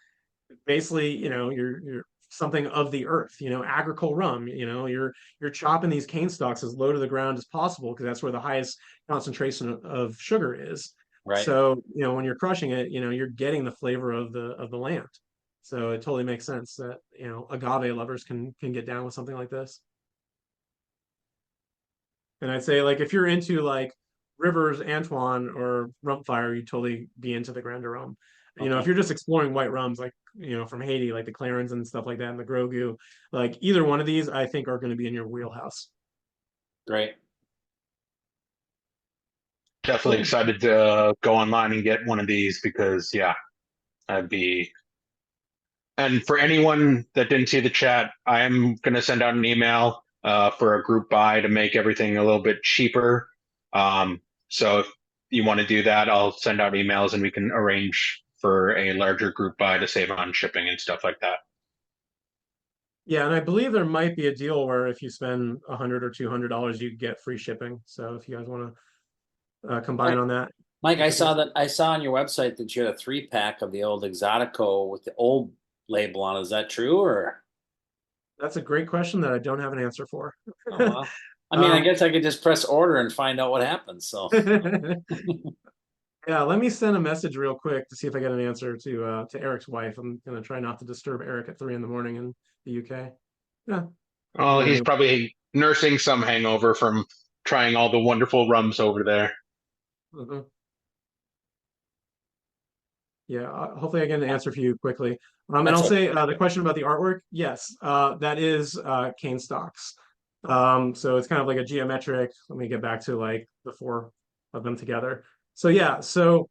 basically you're something of the earth. You know, agricole rum. You know, you're chopping these cane stalks as low to the ground as possible because that's where the highest concentration of sugar is. Right. So you know when you're crushing it, you know you're getting the flavor of the land. So it totally makes sense that you know agave lovers can get down with something like this. And I'd say like if you're into like Rivers, Antoine, or Rumfire, you'd totally be into the Grand Rhum. You know, if Okay. you're just exploring white rums, like you know from Haiti, like the Clarins and stuff like that, and the Grogu, like either one of these, I think are going to be in your wheelhouse. Great. Definitely Cool. excited to go online and get one of these because yeah, that'd be. And for anyone that didn't see the chat, I am going to send out an email for a group buy to make everything a little bit cheaper. So if you want to do that, I'll send out emails and we can arrange for a larger group buy to save on shipping and stuff like that. Yeah, and I believe there might be a deal where if you spend $100 or $200, you get free shipping. So if you guys want to combine Mike, on that, Mike, you could. I saw on your website that you had a 3-pack of the old Exotico with the old label on it. Is that true or? That's a great question that I don't have an answer for. Oh well. I mean, I um, guess I could just press order and find out what happens. So Yeah, let me send a message real quick to see if I get an answer to Eric's wife. I'm gonna try not to disturb Eric at 3 in the morning in the UK. Yeah, Oh, and then he's probably nursing some hangover from trying all the wonderful rums over there. mhm. Yeah, hopefully I get an answer for you quickly. And that's I'll okay. say the question about the artwork. Yes, that is cane stocks. So it's kind of like a geometric. Let me get back to like the four of them together. So yeah, so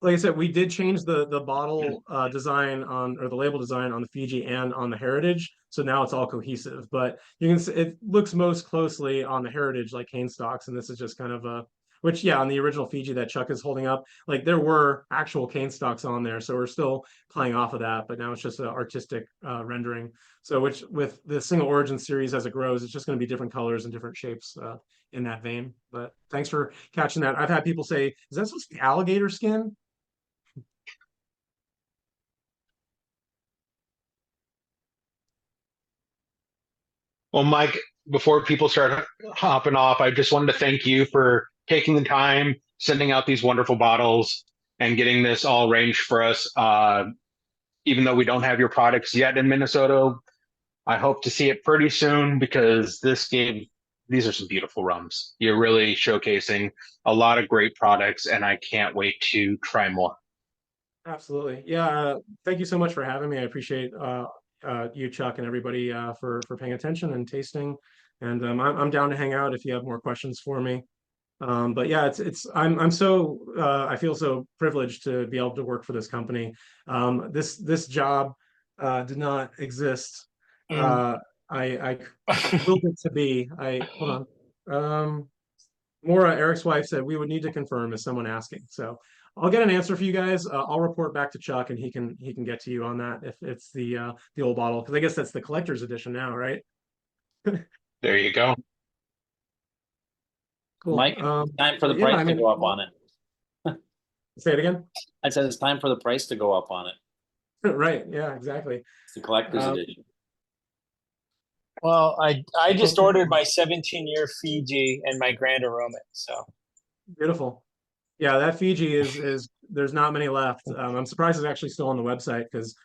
like I said, we did change the bottle design on or the label design on the Fiji and on the Heritage. So now it's all cohesive. But you can see it looks most closely on the Heritage like cane stocks, and this is just kind of a which yeah, on the original Fiji that Chuck is holding up, like there were actual cane stocks on there, so we're still playing off of that, but now it's just an artistic rendering. So which with the single origin series as it grows, it's just going to be different colors and different shapes in that vein. But thanks for catching that. I've had people say, "Is that supposed to be alligator skin?" Well, Mike, before people start hopping off, I just wanted to thank you for taking the time, sending out these wonderful bottles, and getting this all arranged for us. Even though we don't have your products yet in Minnesota, I hope to see it pretty soon because these are some beautiful rums. You're really showcasing a lot of great products, and I can't wait to try more. Absolutely. Yeah. Thank you so much for having me. I appreciate you, Chuck, and everybody for paying attention and tasting. And I'm down to hang out if you have more questions for me. But yeah, I'm so I feel so privileged to be able to work for this company. This job did not exist. Mm. I willed it to be. I hold on. Maura, Eric's wife, said we would need to confirm is someone asking. So I'll get an answer for you guys. I'll report back to Chuck and he can get to you on that if it's the old bottle because I guess that's the collector's edition now, right? There you go. Cool. Mike, it's time for the But yeah, price I to mean, go up on it. say it again. I said it's time for the price to go up on it. Right. Yeah, exactly. It's the collector's Um, edition. Well, I just ordered my 17-year Fiji and my Grand Aroma. So Beautiful. Yeah, that Fiji is there's not many left. I'm surprised it's actually still on the website because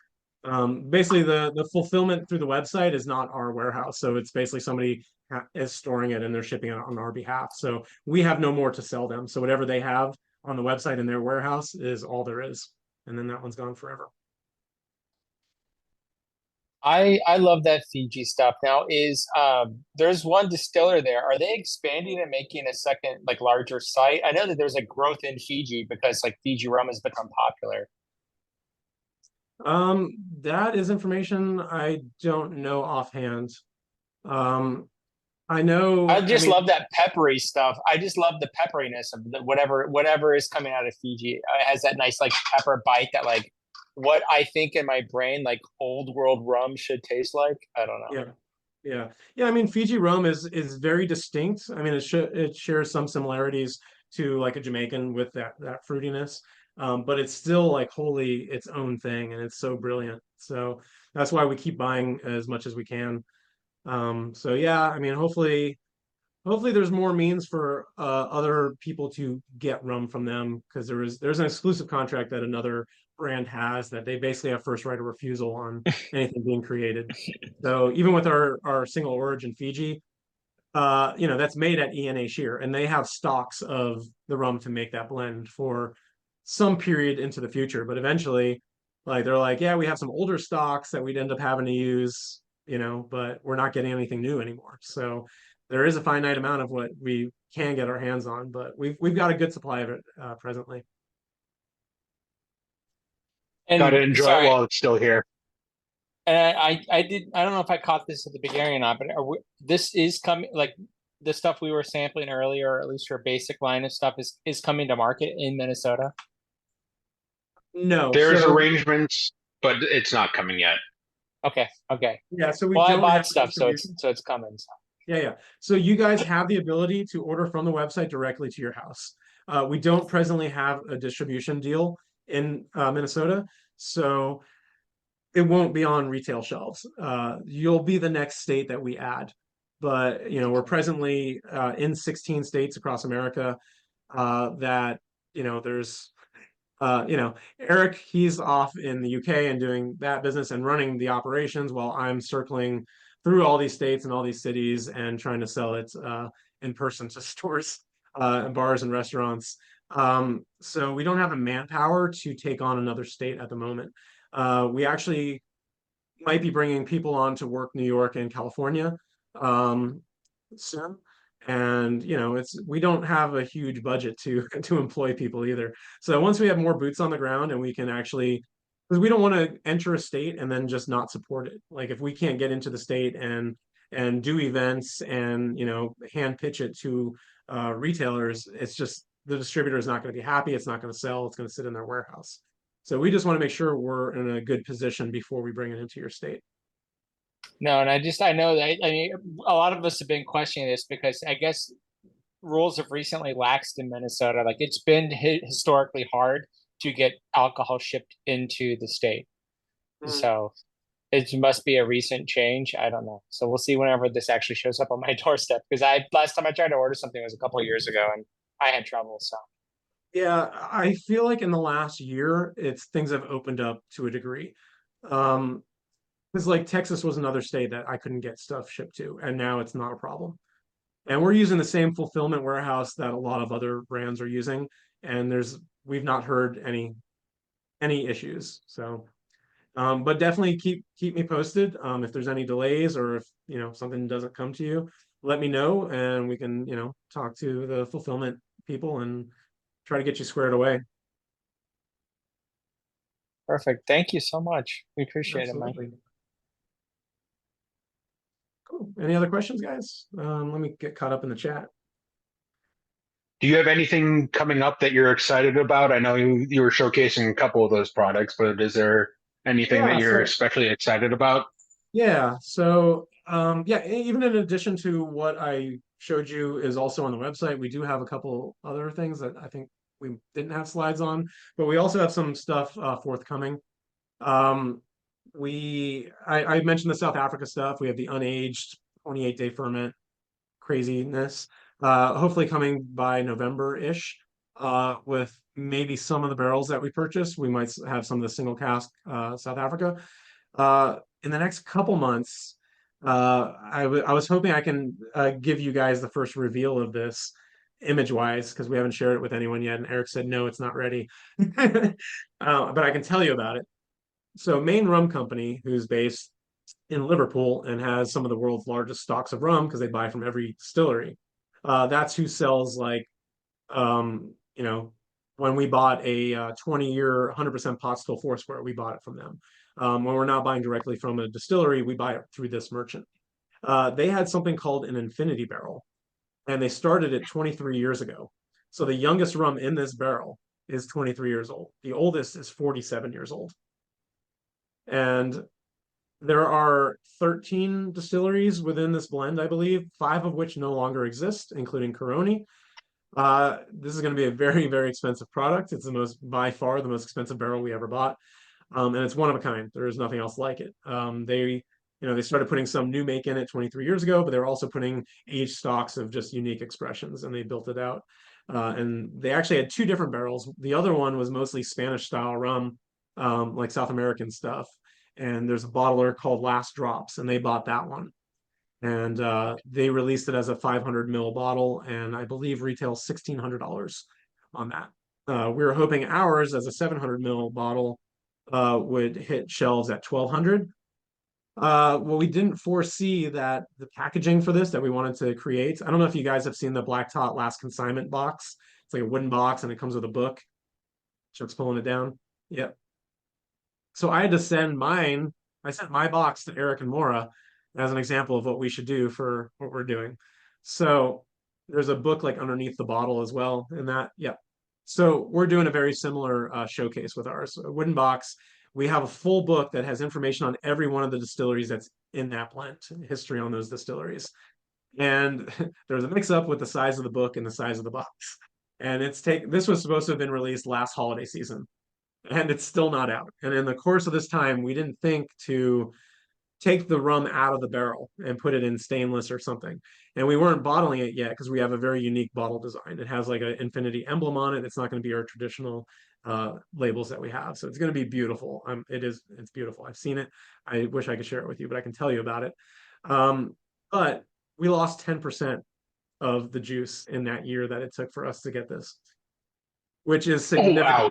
basically the fulfillment through the website is not our warehouse. So it's basically somebody is storing it and they're shipping it on our behalf. So we have no more to sell them. So whatever they have on the website in their warehouse is all there is. And then that one's gone forever. I love that Fiji stuff. Now is there's one distiller there. Are they expanding and making a second like larger site? I know that there's a growth in Fiji because like Fiji rum has become popular. That is information I don't know offhand. Um, I know, I I just mean, love that peppery stuff. I just love the pepperiness of whatever is coming out of Fiji. It has that nice like pepper bite that like what I think in my brain like old world rum should taste like. I don't know. yeah, yeah. I mean, Fiji rum is very distinct. I mean, it shares some similarities to like a Jamaican with that fruitiness, but it's still like wholly its own thing, and it's so brilliant. So that's why we keep buying as much as we can. So yeah, I mean, hopefully there's more means for other people to get rum from them because there's an exclusive contract that another brand has that they basically have first right of refusal on anything being created. So even with our single origin Fiji, that's made at ENA Shear, and they have stocks of the rum to make that blend for some period into the future. But eventually, like they're like, yeah, we have some older stocks that we'd end up having to use, but we're not getting anything new anymore. So there is a finite amount of what we can get our hands on, but we've got a good supply of it presently. Got to And enjoy it sorry, while it's still here. and I don't know if I caught this at the beginning or not, but this is coming like the stuff we were sampling earlier, or at least your basic line of stuff is coming to market in Minnesota. No, There's so arrangements, but it's not coming yet. Okay, okay. yeah, so we Well, I don't have bought stuff, so distribution. it's coming. So. Yeah. So you guys have the ability to order from the website directly to your house. We don't presently have a distribution deal in Minnesota, so it won't be on retail shelves. You'll be the next state that we add, but we're presently in 16 states across America. That there's Eric, he's off in the UK and doing that business and running the operations while I'm circling through all these states and all these cities and trying to sell it in person to stores and bars and restaurants. So we don't have the manpower to take on another state at the moment. We actually might be bringing people on to work New York and California um, soon. And it's we don't have a huge budget to to employ people either. So once we have more boots on the ground and we can actually, because we don't want to enter a state and then just not support it. Like if we can't get into the state and do events and hand pitch it to retailers, it's just the distributor is not going to be happy. It's not going to sell. It's going to sit in their warehouse. So we just want to make sure we're in a good position before we bring it into your state. No, and I know that I mean a lot of us have been questioning this because I guess rules have recently laxed in Minnesota. Like it's been historically hard to get alcohol shipped into the state. Mm. So it must be a recent change. I don't know. So we'll see whenever this actually shows up on my doorstep. Because I last time I tried to order something was a couple of years ago and I had trouble. So Yeah, I feel like in the last year, it's things have opened up to a degree. Because like Texas was another state that I couldn't get stuff shipped to, and now it's not a problem. And we're using the same fulfillment warehouse that a lot of other brands are using, and we've not heard any issues. So, but definitely keep me posted. If there's any delays or if something doesn't come to you, let me know, and we can talk to the fulfillment people and try to get you squared away. perfect. Thank you so much. We appreciate it, Mike. Absolutely. Cool. Any other questions, guys? Let me get caught up in the chat. Do you have anything coming up that you're excited about? I know you were showcasing a couple of those products, but is there anything that Yeah, you're especially excited about? yeah. So yeah, even in addition to what I showed you is also on the website, we do have a couple other things that I think we didn't have slides on, but we also have some stuff forthcoming. Um, I mentioned the South Africa stuff. We have the unaged 28-day ferment craziness. Hopefully coming by November-ish, with maybe some of the barrels that we purchased. We might have some of the single cask South Africa. In the next couple months, I was hoping I can give you guys the first reveal of this image-wise because we haven't shared it with anyone yet, and Eric said no, it's not ready. But I can tell you about it. So Maine Rum Company, who's based in Liverpool and has some of the world's largest stocks of rum because they buy from every distillery. That's who sells like, you know, when we bought a 20-year 100% pot still Foursquare, we bought it from them. When we're not buying directly from a distillery, we buy it through this merchant. They had something called an infinity barrel, and they started it 23 years ago. So the youngest rum in this barrel is 23 years old. The oldest is 47 years old. And there are 13 distilleries within this blend, I believe, 5 of which no longer exist, including Caroni. This is going to be a very, very expensive product. It's by far the most expensive barrel we ever bought. And it's one of a kind. There is nothing else like it. They started putting some new make in it 23 years ago, but they're also putting aged stocks of just unique expressions, and they built it out. And they actually had 2 different barrels. The other one was mostly Spanish style rum, like South American stuff. And there's a bottler called Last Drops, and they bought that one. And they released it as a 500 ml bottle, and I believe retails $1,600 on that. We were hoping ours as a 700 ml bottle would hit shelves at 1,200. Well, we didn't foresee that the packaging for this that we wanted to create. I don't know if you guys have seen the Black Tot Last Consignment box. It's like a wooden box and it comes with a book. Chuck's pulling it down. Yep. So I had to send mine. I sent my box to Eric and Maura as an example of what we should do for what we're doing. So there's a book like underneath the bottle as well. And that, yeah. So we're doing a very similar showcase with ours. A wooden box. We have a full book that has information on every one of the distilleries that's in that blend, history on those distilleries. And there's a mix up with the size of the book and the size of the box. And this was supposed to have been released last holiday season, and it's still not out. And in the course of this time, we didn't think to take the rum out of the barrel and put it in stainless or something. And we weren't bottling it yet because we have a very unique bottle design. It has like an infinity emblem on it. It's not going to be our traditional labels that we have. So it's going to be beautiful. It's beautiful. I've seen it. I wish I could share it with you, but I can tell you about it. But we lost 10% of the juice in that year that it took for us to get this, which is significant. Oh,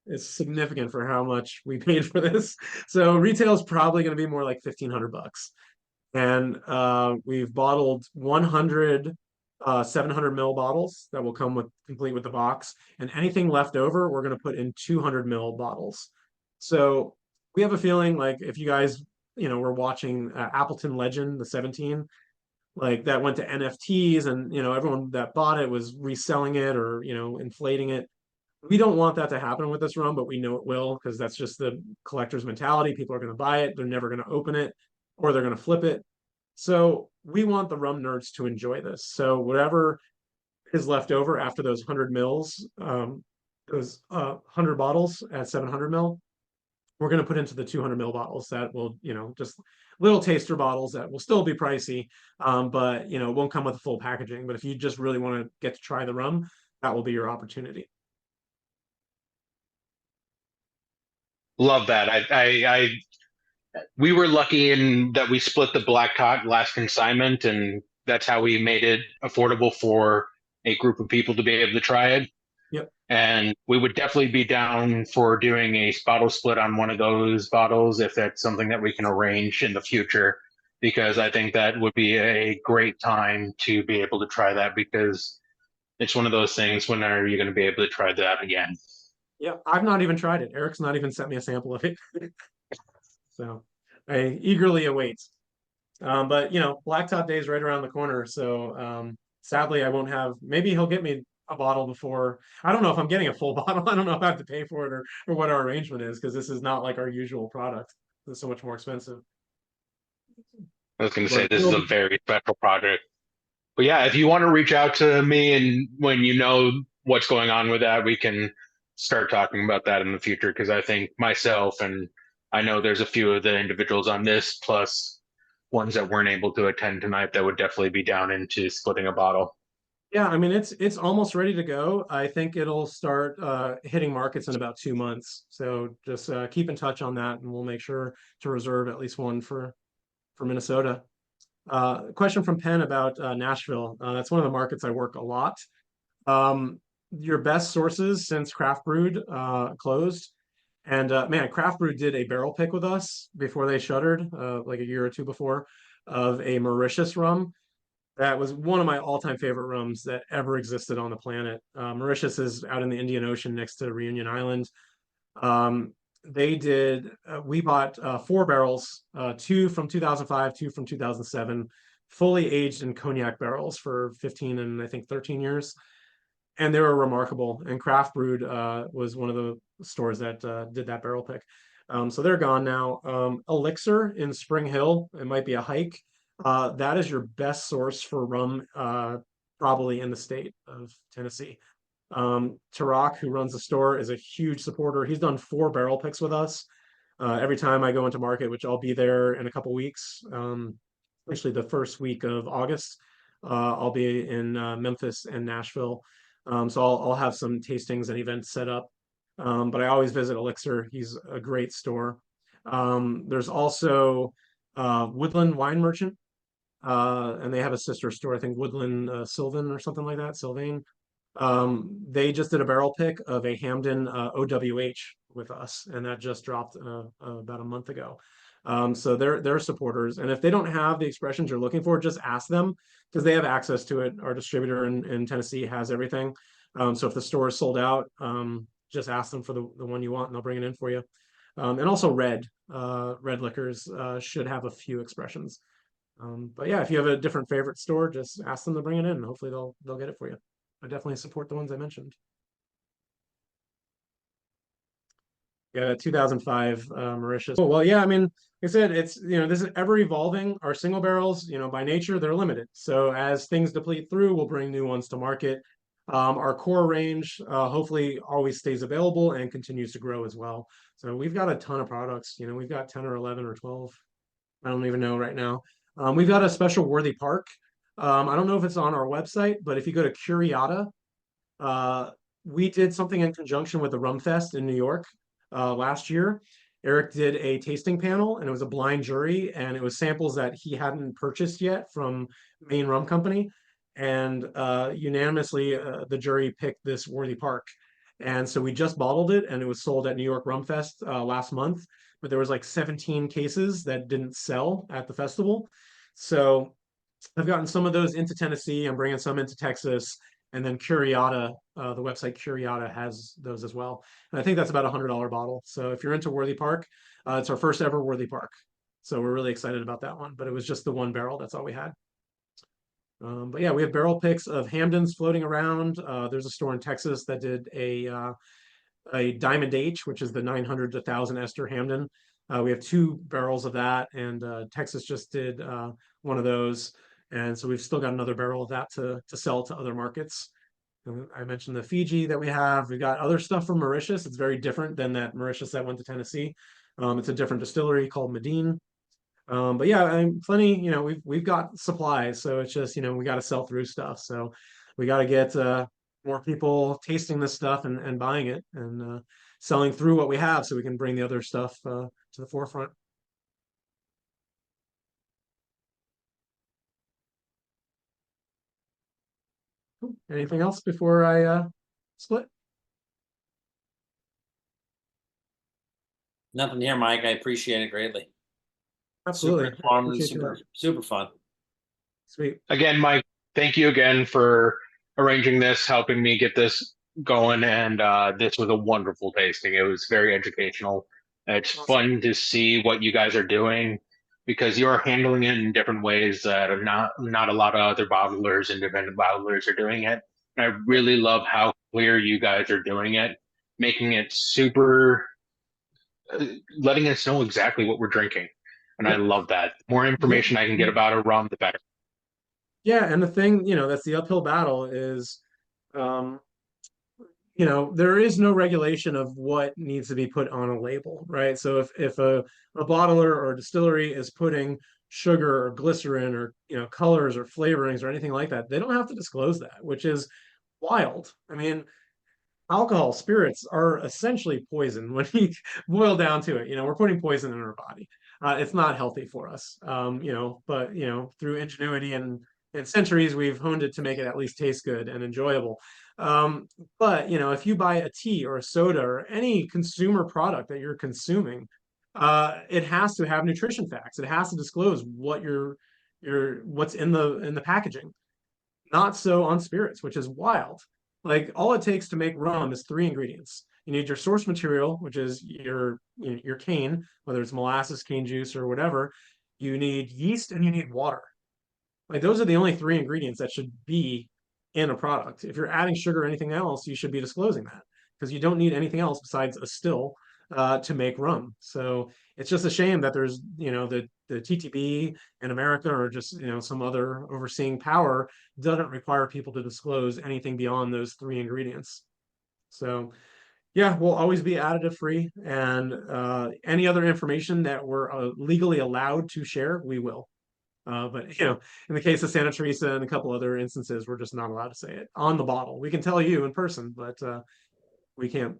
It's significant for how much we paid for this. So retail is probably going to be more like $1,500. And we've bottled 100 700 ml bottles that will come complete with the box. And anything left over, we're going to put in 200 ml bottles. So we have a feeling like if you guys, were watching Appleton Legend, the 17, like that went to NFTs and, everyone that bought it was reselling it or, inflating it. We don't want that to happen with this rum, but we know it will because that's just the collector's mentality. People are going to buy it. They're never going to open it or they're going to flip it. So we want the rum nerds to enjoy this. So whatever is left over after those 100 mils, those 100 bottles at 700 mil, we're going to put into the 200 mil bottles that will, just little taster bottles that will still be pricey, but, it won't come with full packaging. But if you just really want to get to try the rum, that will be your opportunity. love that. We were lucky in that we split the Black Tot Last Consignment, and that's how we made it affordable for a group of people to be able to try it. Yep. And we would definitely be down for doing a bottle split on one of those bottles if that's something that we can arrange in the future, because I think that would be a great time to be able to try that, because it's one of those things, when are you going to be able to try that again? Yeah, I've not even tried it. Eric's not even sent me a sample of it. So I eagerly await. But Black Top Day is right around the corner. So sadly, I won't have. Maybe he'll get me a bottle before. I don't know if I'm getting a full bottle. I don't know if I have to pay for it or what our arrangement is, because this is not like our usual product. It's so much more expensive. I was going to say this is a very special project. But yeah, if you want to reach out to me and when you know what's going on with that, we can start talking about that in the future, because I think myself and I know there's a few of the individuals on this, plus ones that weren't able to attend tonight, that would definitely be down into splitting a bottle. Yeah, I mean it's almost ready to go. I think it'll start hitting markets in about 2 months. So just keep in touch on that, and we'll make sure to reserve at least one for Minnesota. Question from Penn about Nashville. That's one of the markets I work a lot. Your best sources since Craft Brewed closed And man, Craft Brew did a barrel pick with us before they shuttered, like a year or two before, of a Mauritius rum. That was one of my all-time favorite rums that ever existed on the planet. Mauritius is out in the Indian Ocean next to Reunion Island. Um, they did. We bought 4 barrels, two from 2005, two from 2007, fully aged in cognac barrels for 15 and I think 13 years, and they were remarkable. And Craft Brewed was one of the stores that did that barrel pick. So they're gone now. Elixir in Spring Hill, it might be a hike. That is your best source for rum, probably in the state of Tennessee. Tarak, who runs the store, is a huge supporter. He's done 4 barrel picks with us. Every time I go into market, which I'll be there in a couple weeks, actually the first week of August, I'll be in Memphis and Nashville. So I'll have some tastings and events set up. But I always visit Elixir. He's a great store. There's also Woodland Wine Merchant, and they have a sister store, I think Woodland Sylvan or something like that, Sylvain. They just did a barrel pick of a Hamden OWH with us, and that just dropped about a month ago. So they're supporters, and if they don't have the expressions you're looking for, just ask them because they have access to it. Our distributor in Tennessee has everything. So if the store is sold out, just ask them for the one you want, and they'll bring it in for you. And also red liquors should have a few expressions. But yeah, if you have a different favorite store, just ask them to bring it in, and hopefully they'll get it for you. I definitely support the ones I mentioned. Yeah, 2005 Mauritius. Oh, well, yeah, I mean, like I said, it's, this is ever evolving. Our single barrels, by nature, they're limited. So as things deplete through, we'll bring new ones to market. Our core range hopefully always stays available and continues to grow as well. So we've got a ton of products. We've got 10 or 11 or 12. I don't even know right now. We've got a special Worthy Park. I don't know if it's on our website, but if you go to Curiata, we did something in conjunction with the Rum Fest in New York last year. Eric did a tasting panel, and it was a blind jury, and it was samples that he hadn't purchased yet from Maine Rum Company. And unanimously, the jury picked this Worthy Park. And so we just bottled it, and it was sold at New York Rum Fest last month. But there was like 17 cases that didn't sell at the festival. So I've gotten some of those into Tennessee. I'm bringing some into Texas. And then Curiata, the website Curiata has those as well. And I think that's about $100 bottle. So if you're into Worthy Park, it's our first ever Worthy Park. So we're really excited about that one. But it was just the 1 barrel. That's all we had. But yeah, we have barrel picks of Hamdens floating around. There's a store in Texas that did a Diamond H, which is the 900 to 1000 ester Hamden. We have 2 barrels of that, and Texas just did one of those. And so we've still got another barrel of that to sell to other markets. I mentioned the Fiji that we have. We've got other stuff from Mauritius. It's very different than that Mauritius that went to Tennessee. It's a different distillery called Medine. But yeah, plenty, we've got supplies. So it's just, we got to sell through stuff. So we got to get more people tasting this stuff and buying it and selling through what we have so we can bring the other stuff to the forefront. Cool. Anything else before I split? Nothing here, Mike. I appreciate it greatly. Absolutely. Super informative, Appreciate super, that. super fun. Sweet. Again, Mike, thank you again for arranging this, helping me get this going. And this was a wonderful tasting. It was very educational. It's Awesome. fun to see what you guys are doing because you're handling it in different ways that are not a lot of other bottlers, independent bottlers are doing it. And I really love how clear you guys are doing it, making it super, letting us know exactly what we're drinking. And I Yep. love that. The more information I can get about a rum, the better. Yeah, and the thing, that's the uphill battle is, um, there is no regulation of what needs to be put on a label, right? So if a bottler or a distillery is putting sugar or glycerin or colors or flavorings or anything like that, they don't have to disclose that, which is wild. I mean, alcohol, spirits are essentially poison when you boil down to it. We're putting poison in our body. It's not healthy for us. But through ingenuity and in centuries, we've honed it to make it at least taste good and enjoyable. But if you buy a tea or a soda or any consumer product that you're consuming, it has to have nutrition facts. It has to disclose what's in the packaging. Not so on spirits, which is wild. Like all it takes to make rum is three ingredients. You need your source material, which is your cane, whether it's molasses, cane juice, or whatever. You need yeast and you need water. Like those are the only three ingredients that should be in a product. If you're adding sugar or anything else, you should be disclosing that because you don't need anything else besides a still to make rum. So it's just a shame that there's the TTB in America or just some other overseeing power doesn't require people to disclose anything beyond those three ingredients. So yeah, we'll always be additive free, and any other information that we're legally allowed to share, we will. But in the case of Santa Teresa and a couple other instances, we're just not allowed to say it on the bottle. We can tell you in person, but we can't,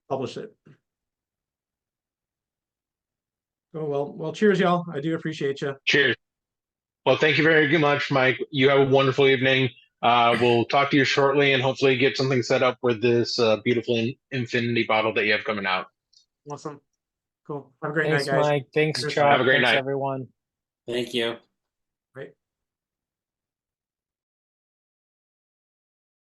publish it. Oh well, cheers, y'all. I do appreciate you. Cheers. Well, thank you very much, Mike. You have a wonderful evening. We'll talk to you shortly and hopefully get something set up with this beautiful infinity bottle that you have coming out. Awesome. Cool. Have a great Thanks, night, guys. Mike. Thanks, Cheers. Chuck. Have a great Thanks, night. everyone. Thank you.